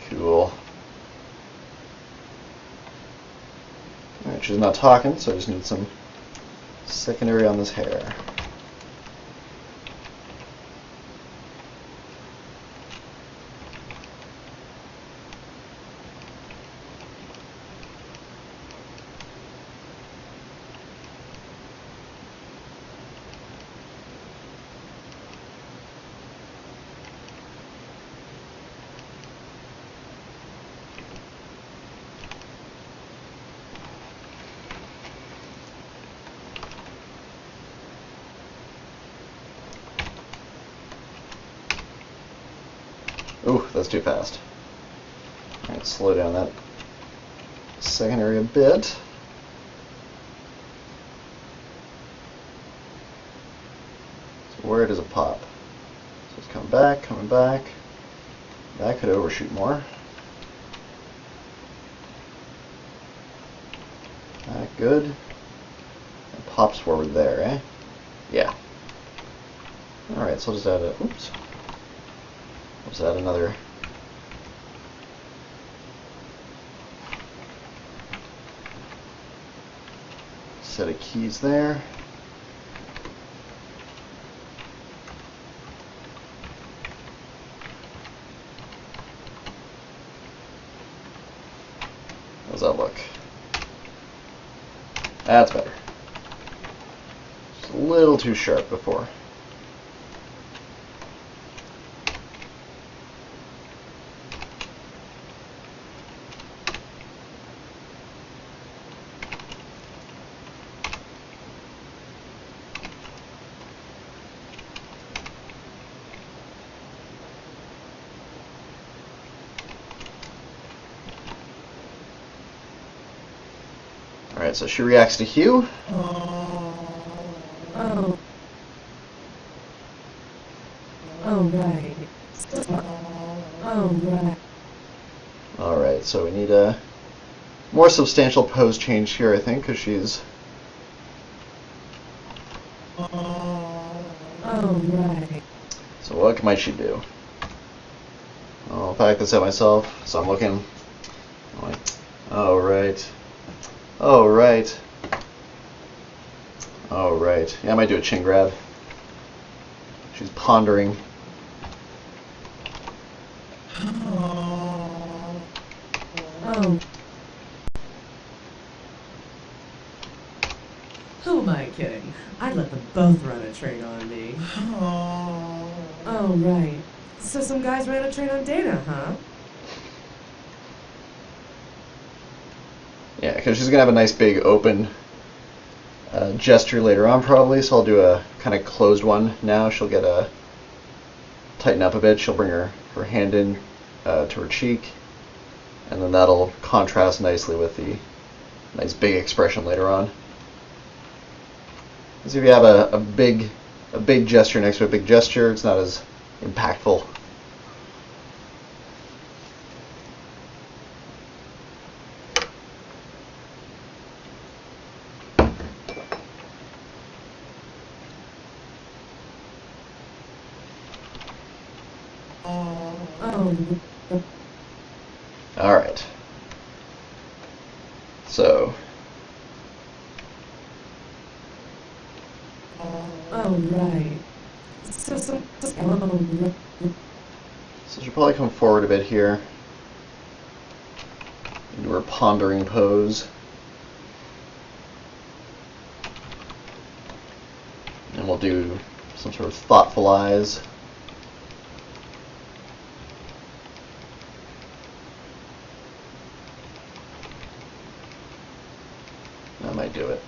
Cool. Alright, she's not talking, so I just need some secondary on this hair. Ooh, that's too fast. Alright, slow down that secondary a bit. So where does it pop? So it's coming back. That could overshoot more. That good. It pops forward there, eh? Yeah. Alright, so I'll just add a, oops. I'll just add another set of keys there. How's that look? That's better. Just a little too sharp before. Alright, so she reacts to hue. Oh. Oh, right. Oh, right. Alright, so we need a more substantial pose change here, I think, because she's... Oh, right. So what might she do? I'll back this out myself, so I'm looking... Oh, right. Oh, right. Oh, right. Yeah, I might do a chin grab. She's pondering. Oh. Who am I kidding? I'd let them both run a train on me. Oh, right. So some guys ran a train on Dana, huh? Yeah, because she's going to have a nice big open gesture later on probably, so I'll do a kind of closed one now. She'll get a tighten up a bit. She'll bring her hand in to her cheek, and then that'll contrast nicely with the nice big expression later on. Because if you have a big gesture next to a big gesture, it's not as impactful. All right. So. Oh, right. So she'll probably come forward a bit here into her pondering pose. And we'll do some sort of thoughtful eyes. That might do it.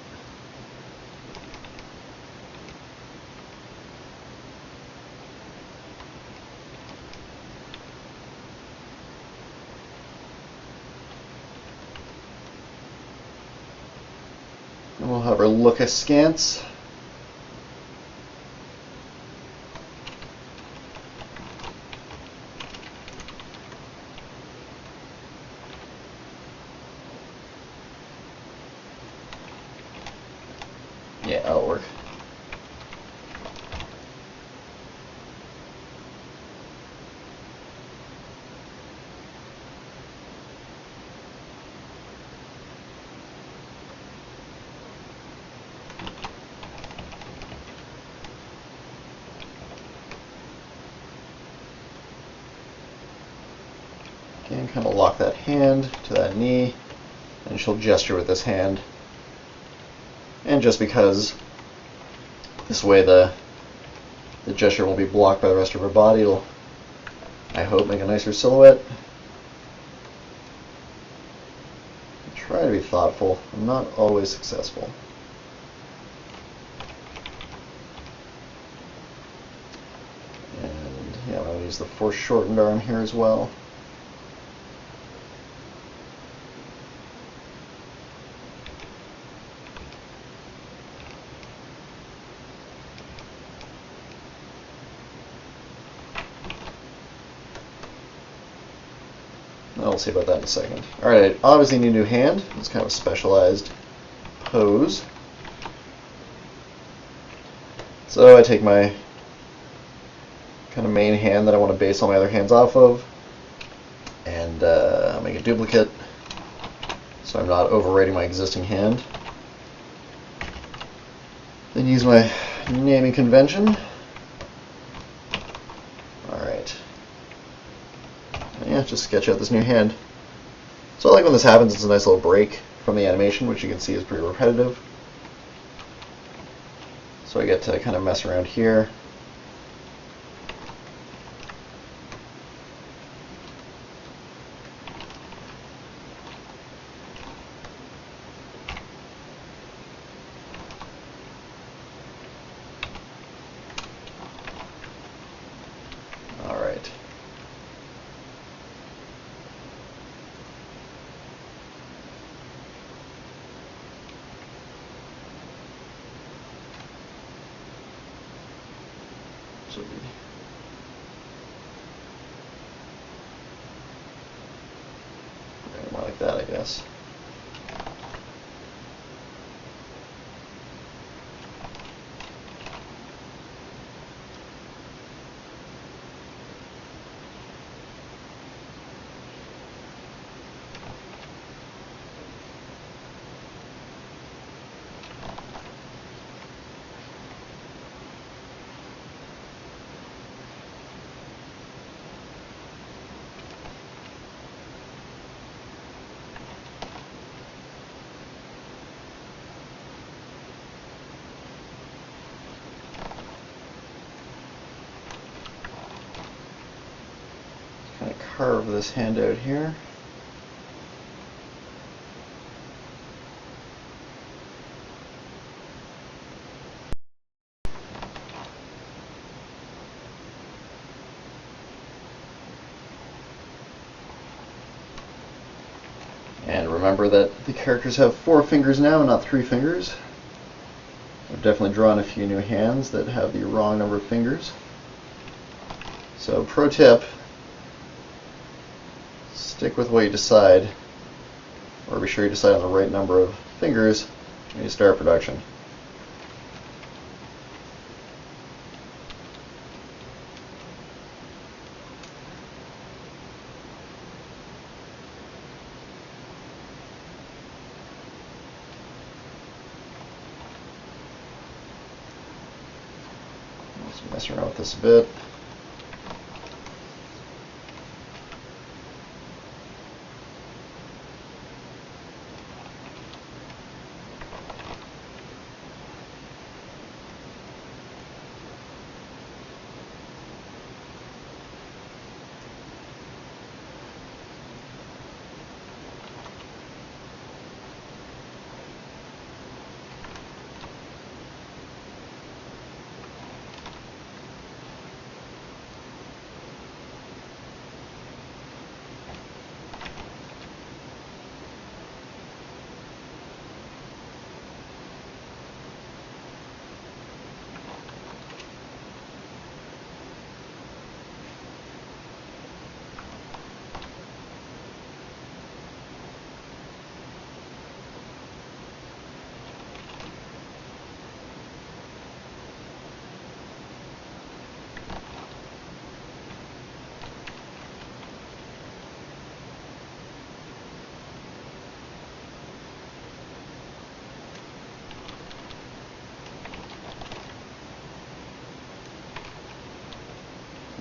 And we'll have her look askance. Yeah, that'll work. Again, kind of lock that hand to that knee, and she'll gesture with this hand. And just because this way the gesture won't be blocked by the rest of her body, it'll, I hope, make a nicer silhouette. Try to be thoughtful. I'm not always successful. And yeah, I'm going to use the foreshortened arm here as well. I'll see about that in a second. Alright, obviously need a new hand. It's kind of a specialized pose. So I take my kind of main hand that I want to base all my other hands off of, and make a duplicate so I'm not overwriting my existing hand. Then use my naming convention. Alright. Yeah, just sketch out this new hand. So I like when this happens. It's a nice little break from the animation, which you can see is pretty repetitive. So I get to kind of mess around here. Alright. More like that, I guess. Kind of carve this hand out here. And remember that the characters have 4 fingers now, not 3 fingers. I've definitely drawn a few new hands that have the wrong number of fingers. So pro tip, stick with what you decide, or be sure you decide on the right number of fingers when you start production. Let's mess around with this a bit.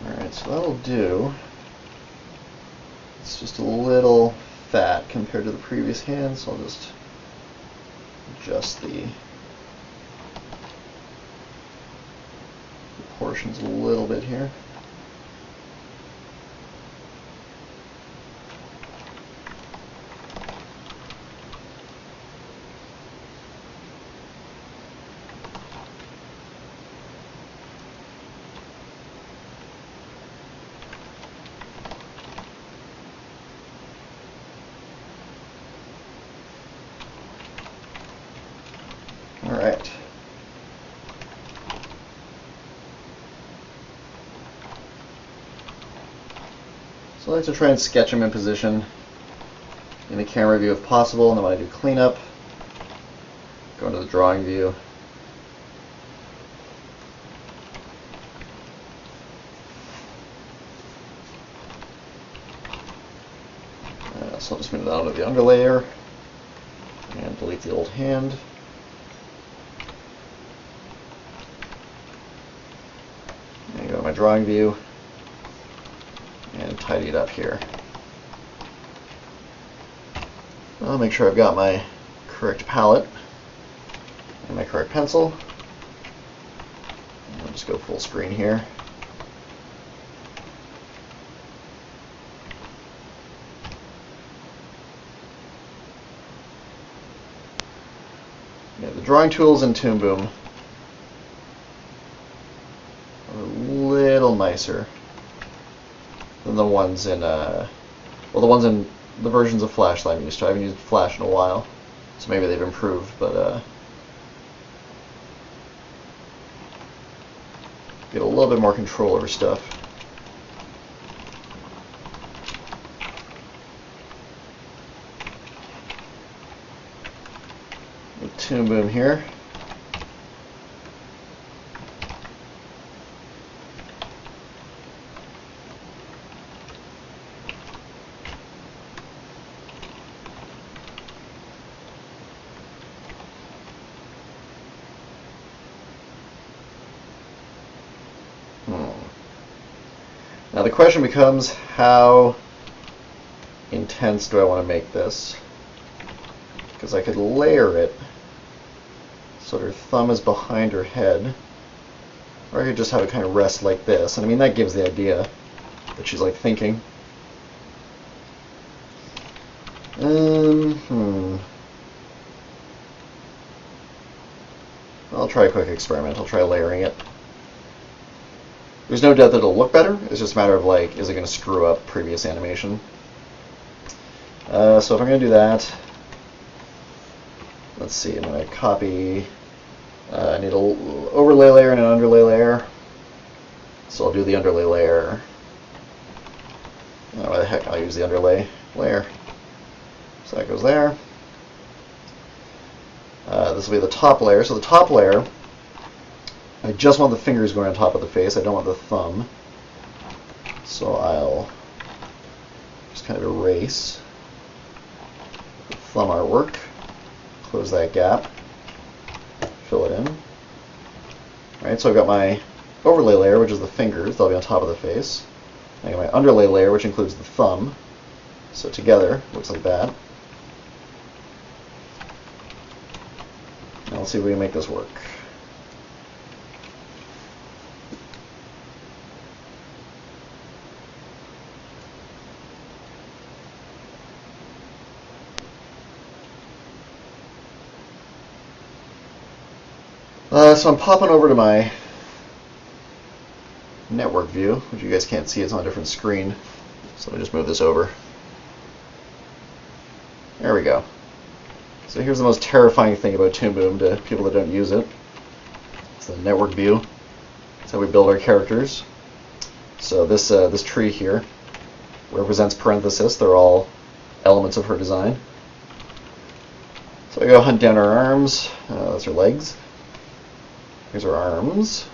Alright, so that'll do. It's just a little fat compared to the previous hand, so I'll just adjust the proportions a little bit here. Alright. So I like to try and sketch them in position in the camera view if possible, and then when I do cleanup, go into the drawing view. So I'll just move that onto the underlayer and delete the old hand. And go to my drawing view and tidy it up here. I'll make sure I've got my correct palette and my correct pencil. I'll just go full screen here. Yeah, the drawing tools in Toon Boom are a little nicer than the ones in, the ones in the versions of Flash that I'm used to. I haven't used Flash in a while, so maybe they've improved, but get a little bit more control over stuff. With Toon Boom here. Now the question becomes, how intense do I want to make this? Because I could layer it so her thumb is behind her head, or I could just have it kind of rest like this. And I mean, that gives the idea that she's like thinking. I'll try a quick experiment. I'll try layering it. There's no doubt that it'll look better. It's just a matter of, like, is it going to screw up previous animation? So if I'm going to do that, let's see, I'm going to copy, I need an overlay layer and an underlay layer. So I'll do the underlay layer. Oh, why the heck, I'll use the underlay layer. So that goes there. This will be the top layer. So the top layer, I just want the fingers going on top of the face. I don't want the thumb. So I'll just kind of erase the thumb artwork, close that gap, fill it in. All right, so I've got my overlay layer, which is the fingers. They'll be on top of the face. I got my underlay layer, which includes the thumb. So together, looks like that. Now let's see if we can make this work. So I'm popping over to my network view, which you guys can't see, it's on a different screen. So let me just move this over. There we go. So here's the most terrifying thing about Toon Boom to people that don't use it. It's the network view. That's how we build our characters. So this tree here represents Parenthesis. They're all elements of her design. So I go hunt down her arms. That's her legs. Here's her arms.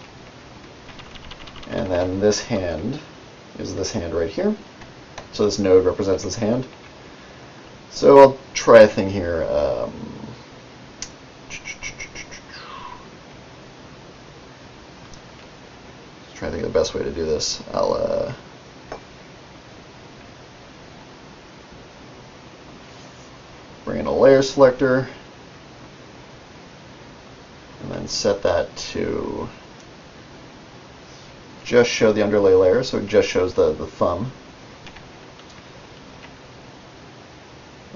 And then this hand is this hand right here. So this node represents this hand. So I'll try a thing here. Try to think of the best way to do this. I'll bring in a layer selector and then set that to just show the underlay layer, so it just shows the thumb.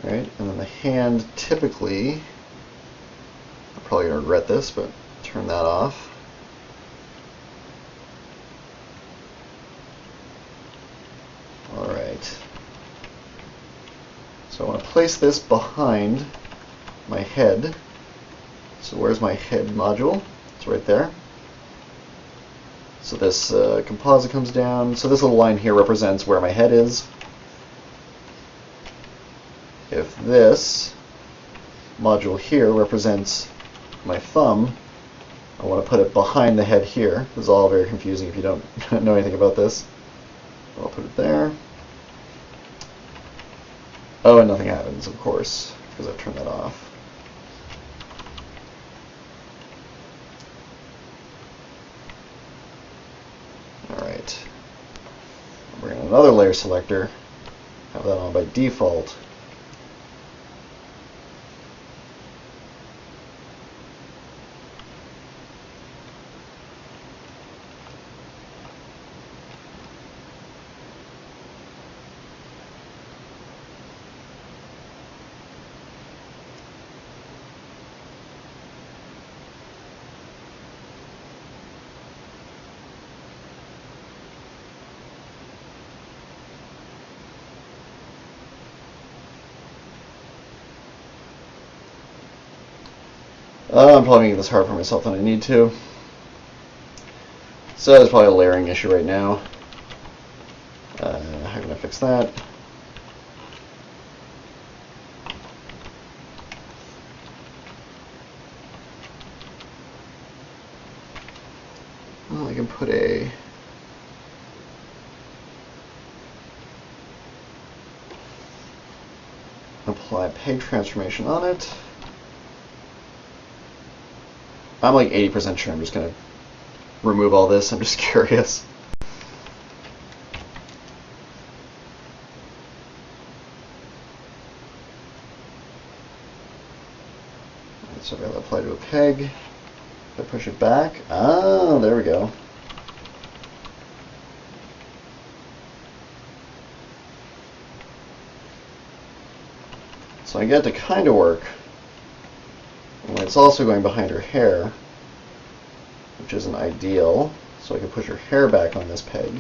Right, and then the hand, typically, I'm probably going to regret this, but turn that off. Alright. So I want to place this behind my head. So where's my head module? It's right there. So this composite comes down. So this little line here represents where my head is. If this module here represents my thumb, I want to put it behind the head here. This is all very confusing if you don't know anything about this. I'll put it there. Oh, and nothing happens, of course, because I've turned that off. Alright. Bring in another layer selector. Have that on by default. I'm probably making this hard for myself than I need to. So there's probably a layering issue right now. How can I fix that? Well, I can put a apply peg transformation on it. I'm like 80% sure I'm just going to remove all this. I'm just curious. So I've got to apply to a peg. If I push it back, ah, there we go. So I get it to kind of work. And it's also going behind her hair, which isn't ideal. So I can push her hair back on this peg.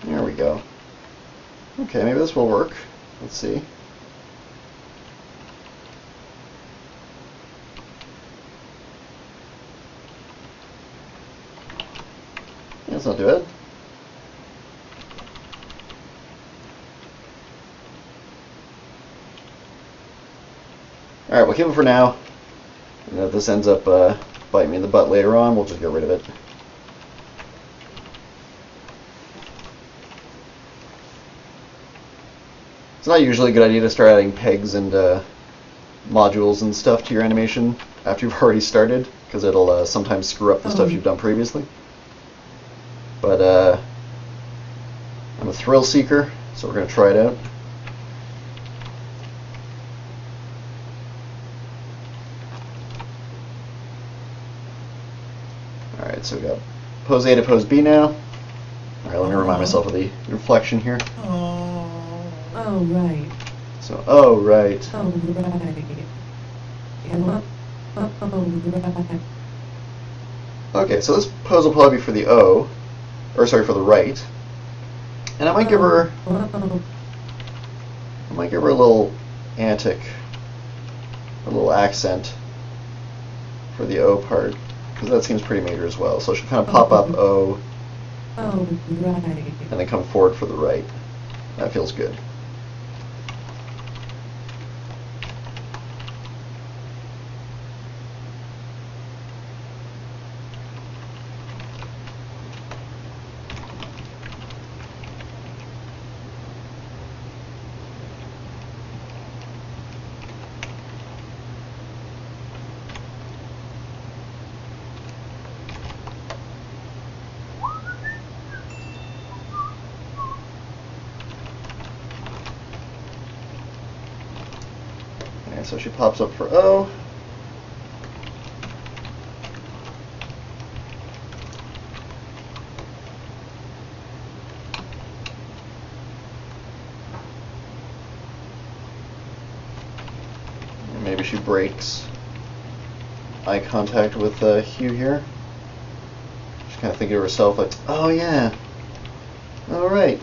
There we go. Okay, maybe this will work. Let's see. That's not too bad. Alright, we'll keep it for now. And if this ends up biting me in the butt later on, we'll just get rid of it. It's not usually a good idea to start adding pegs and modules and stuff to your animation after you've already started, because it'll sometimes screw up the stuff you've done previously. But I'm a thrill seeker, so we're going to try it out. Alright, so we got pose A to pose B now. Alright, let me remind myself of the reflection here. Oh, right. So, oh, right. Oh, right. Right. Okay, so this pose will probably be for the O, or sorry, for the right. And I might give her a little antic, a little accent for the O part, because that seems pretty major as well. So she'll kind of pop up O, Oh, right. and then come forward for the right. That feels good. So she pops up for O. And maybe she breaks eye contact with Hugh here. She's kind of thinking to herself like, oh yeah, all right.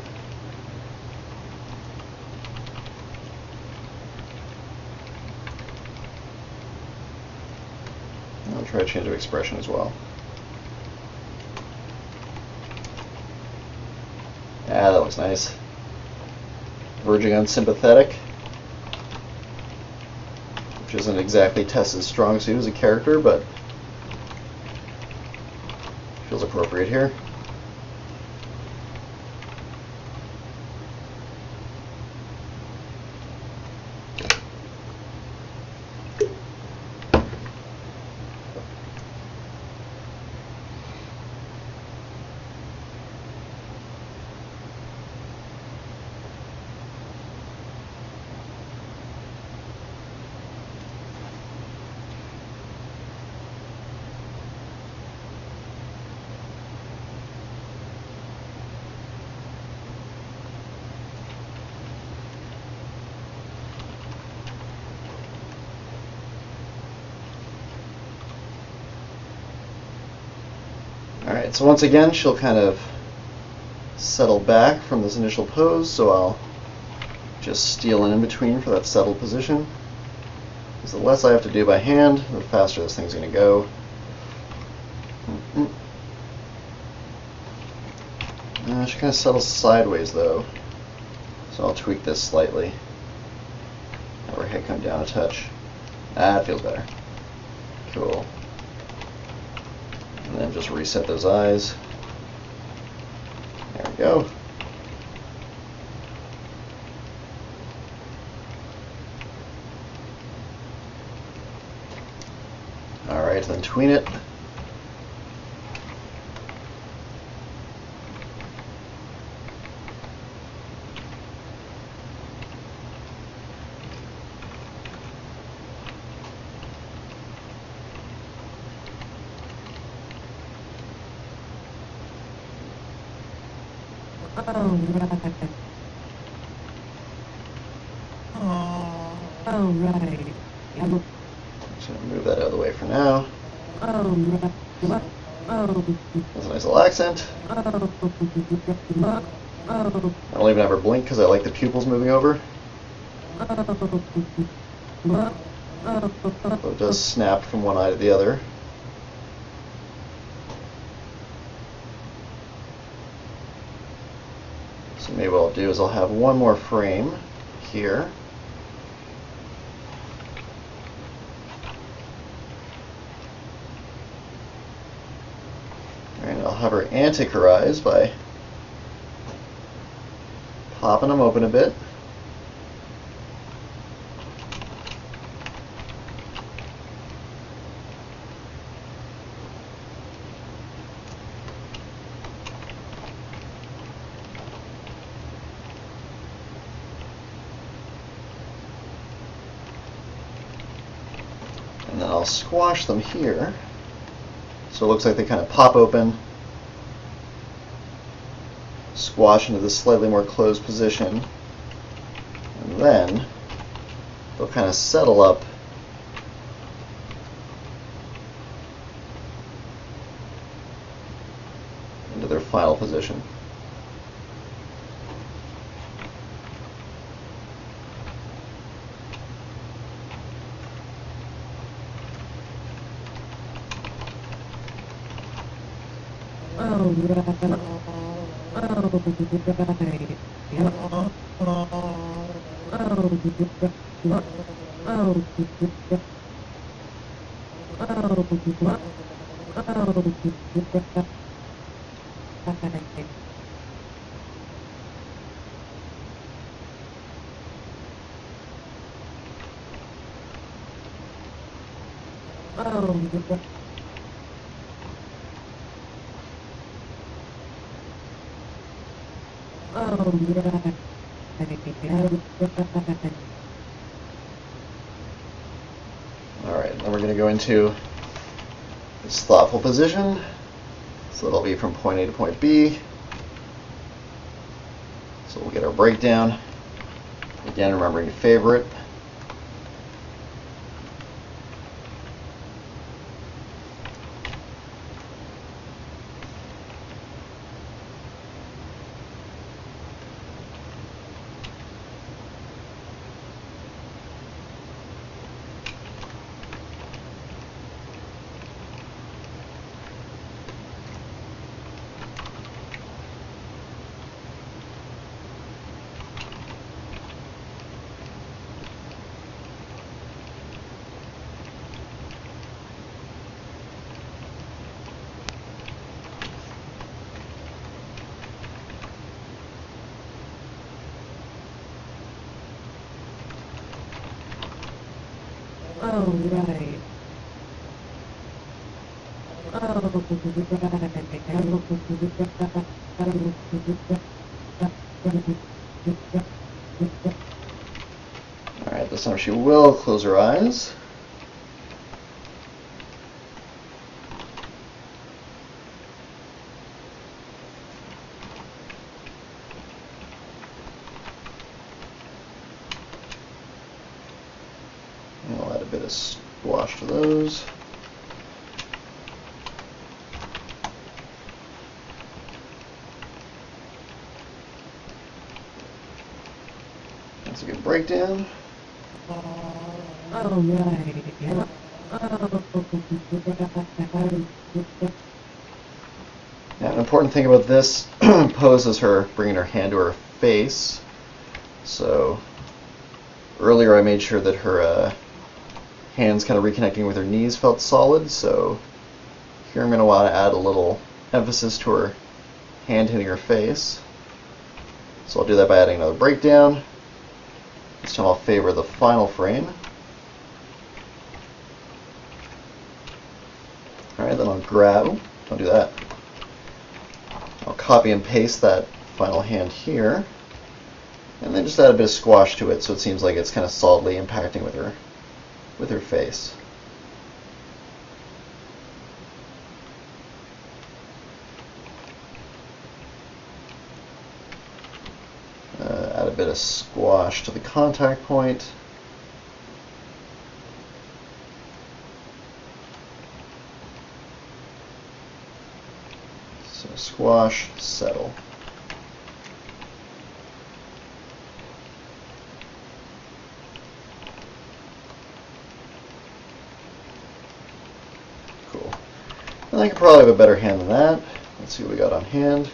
I'll try to change her expression as well. Ah, that looks nice. Verging on sympathetic, which isn't exactly Tess's strong suit as a character, but feels appropriate here. Alright, so once again she'll kind of settle back from this initial pose, so I'll just steal in between for that settled position. Because the less I have to do by hand, the faster this thing's going to go. She kind of settles sideways though, so I'll tweak this slightly. Have her head come down a touch. That feels better. Cool. And then just reset those eyes. There we go. Alright, then tween it. Oh, right. Just going to move that out of the way for now. Right. That's a nice little accent. I don't even ever blink because I like the pupils moving over. So it does snap from one eye to the other. So maybe what I'll do is I'll have one more frame here. And I'll have her antic her eyes by popping them open a bit. And then I'll squash them here. So it looks like they kind of pop open, squash into this slightly more closed position, and then they'll kind of settle up into their final position. Alright, then we're going to go into this thoughtful position. So it'll be from point A to point B. So we'll get our breakdown. Again, remembering to favor it. Alright, this time she will close her eyes. And I'll add a bit of squash to those. That's a good breakdown. Oh, right. Now, an important thing about this pose is her bringing her hand to her face. So earlier I made sure that her hands kind of reconnecting with her knees felt solid. So here I'm going to want to add a little emphasis to her hand hitting her face. So I'll do that by adding another breakdown. This time I'll favor the final frame. Alright, then I'll grab, don't do that. I'll copy and paste that final hand here, and then just add a bit of squash to it so it seems like it's kind of solidly impacting with her face. Add a bit of squash to the contact point. So squash, settle. Cool. And I could probably have a better hand than that. Let's see what we got on hand.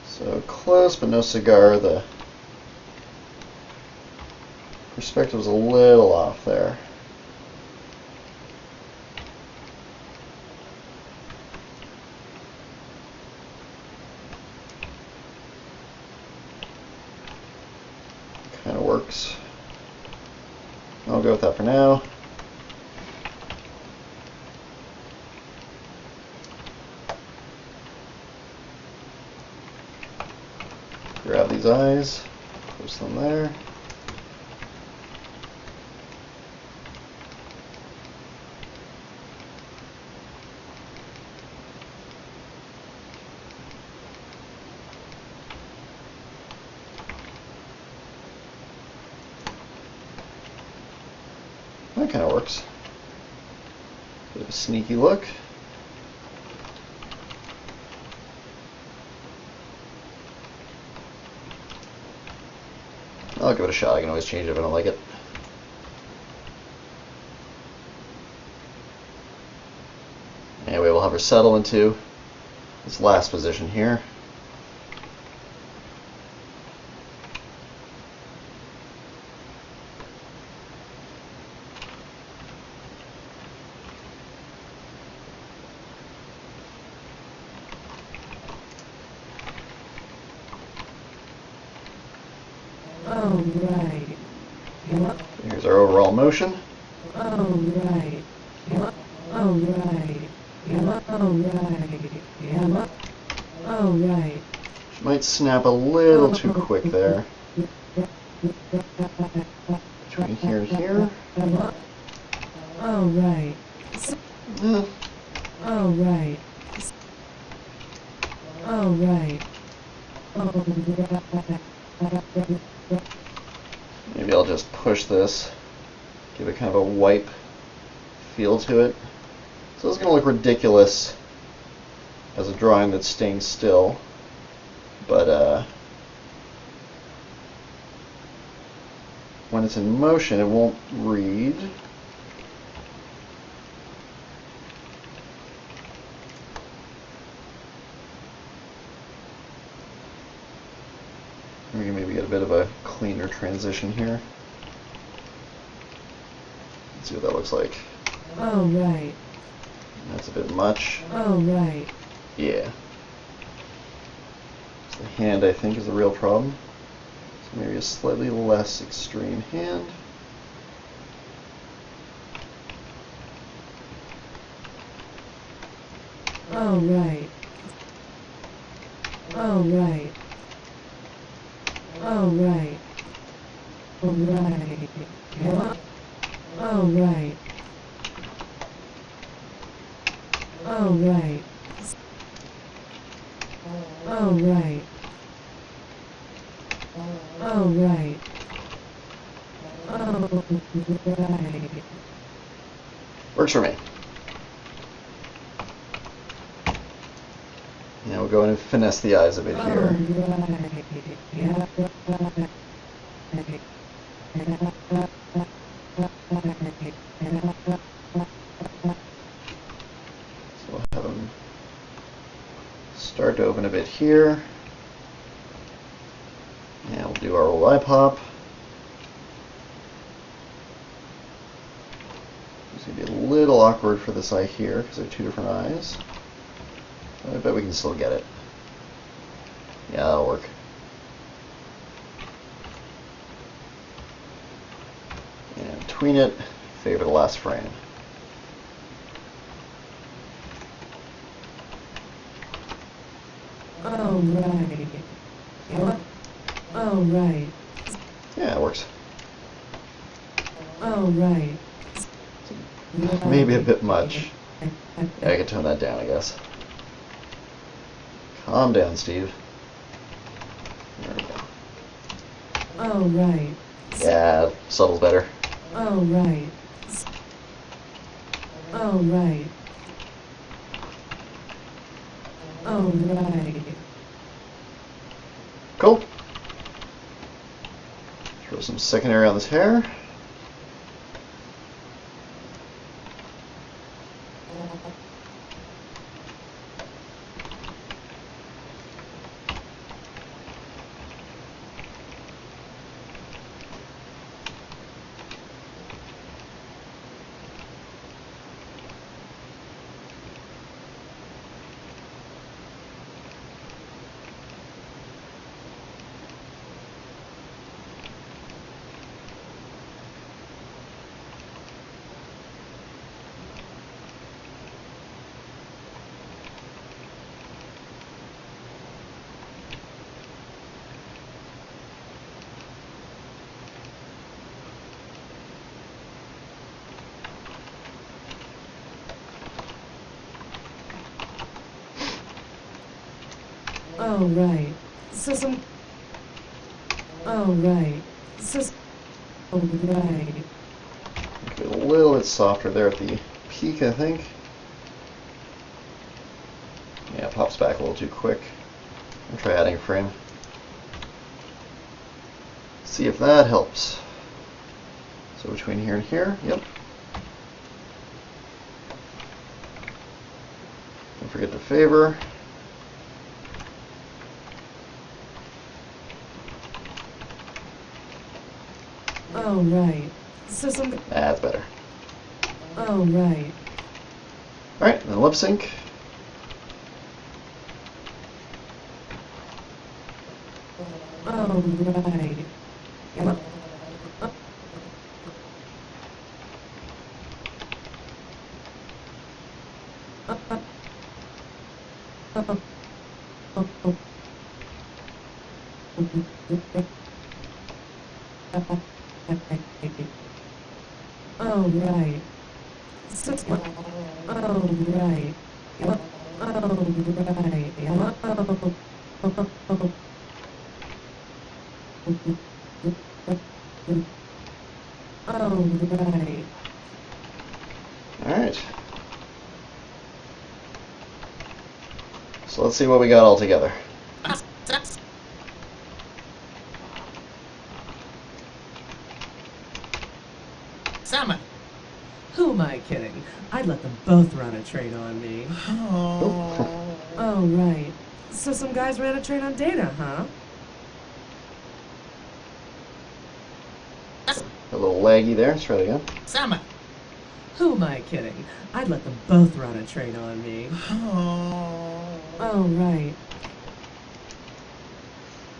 So close, but no cigar. The perspective was a little off there. Kind of works. I'll go with that for now. Grab these eyes, push them there. That kind of works. Bit of a sneaky look. I'll give it a shot. I can always change it if I don't like it. Anyway, we'll have her settle into this last position here. Oh, right. Here's our overall motion. Oh, right. Oh, right. Oh, right. Oh, right. She might snap a little too quick there. Between here and here. Oh, right. Oh, right. Oh, right. Maybe I'll just push this, give it kind of a wipe feel to it. So it's going to look ridiculous as a drawing that's staying still, but when it's in motion, it won't read. We can maybe get a bit of a cleaner transition here. Let's see what that looks like. Oh, right. That's a bit much. Oh, right. Yeah. So the hand, I think, is the real problem. So maybe a slightly less extreme hand. Oh, right. Oh, right. Oh, right. Oh, right. Oh, right. Oh, right. Oh, right. Oh, right. Oh, right. Works for me. Now we'll go in and finesse the eyes a bit here. Right. Yeah, right. So we'll have them start to open a bit here. And we'll do our old eye pop. It's going to be a little awkward for this eye here because they're two different eyes. But I bet we can still get it. Yeah, that'll work. And tween it, favor the last frame. Oh, right. Yeah. Oh, right. Yeah, it works. Oh, right. Maybe a bit much. Yeah, I can tone that down, I guess. Calm down, Steve. There we go. Oh, right. Yeah, subtle's better. Oh, right. Oh, right. Oh, right. Cool. Throw some secondary on this hair. Oh, right. System. Oh, right. System. Oh, right. Make it a little bit softer there at the peak, I think. Yeah, it pops back a little too quick. I'll try adding a frame. See if that helps. So between here and here, yep. Don't forget to favor. Oh, right. System. That's better. Oh, right. Alright, then lip sync. Oh, right. Yeah. Oh, right. System. Oh, right. Yeah. Oh, right. Yeah. Oh, right. Alright. So let's see what we got all together. Salmon. Who am I kidding? I'd let them both run a train on me. Oh. Oh, right. So some guys ran a train on Data, huh? A little laggy there. Let's try it again. Salmon. Who am I kidding? I'd let them both run a train on me. Oh. Oh, right.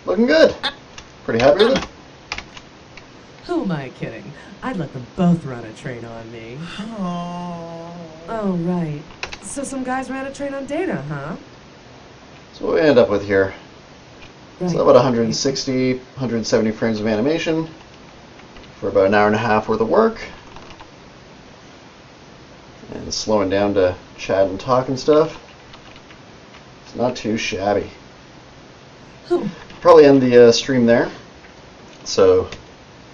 Looking good. Pretty happy with it? Who am I kidding? I'd let them both run a train on me. Oh. Oh, right. So some guys ran a train on Data, huh? So what we end up with here. Right. So about 160, 170 frames of animation for about an hour and a half worth of work. And slowing down to chat and talk and stuff. It's not too shabby. Who? Probably end the stream there. So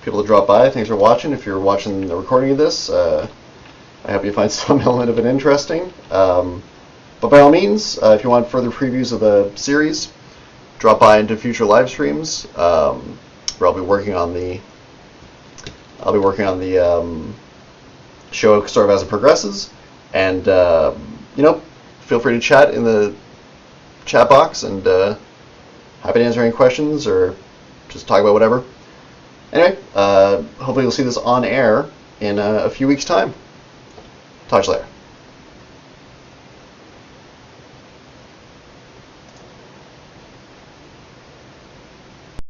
people to drop by. Thanks for watching. If you're watching the recording of this, I hope you find some element of it interesting. But by all means, if you want further previews of the series, drop by into future live streams. Where I'll be working on the show sort of as it progresses, and feel free to chat in the chat box, and happy to answer any questions or just talk about whatever. Anyway, hopefully you'll see this on air in a few weeks' time. Talk to you later.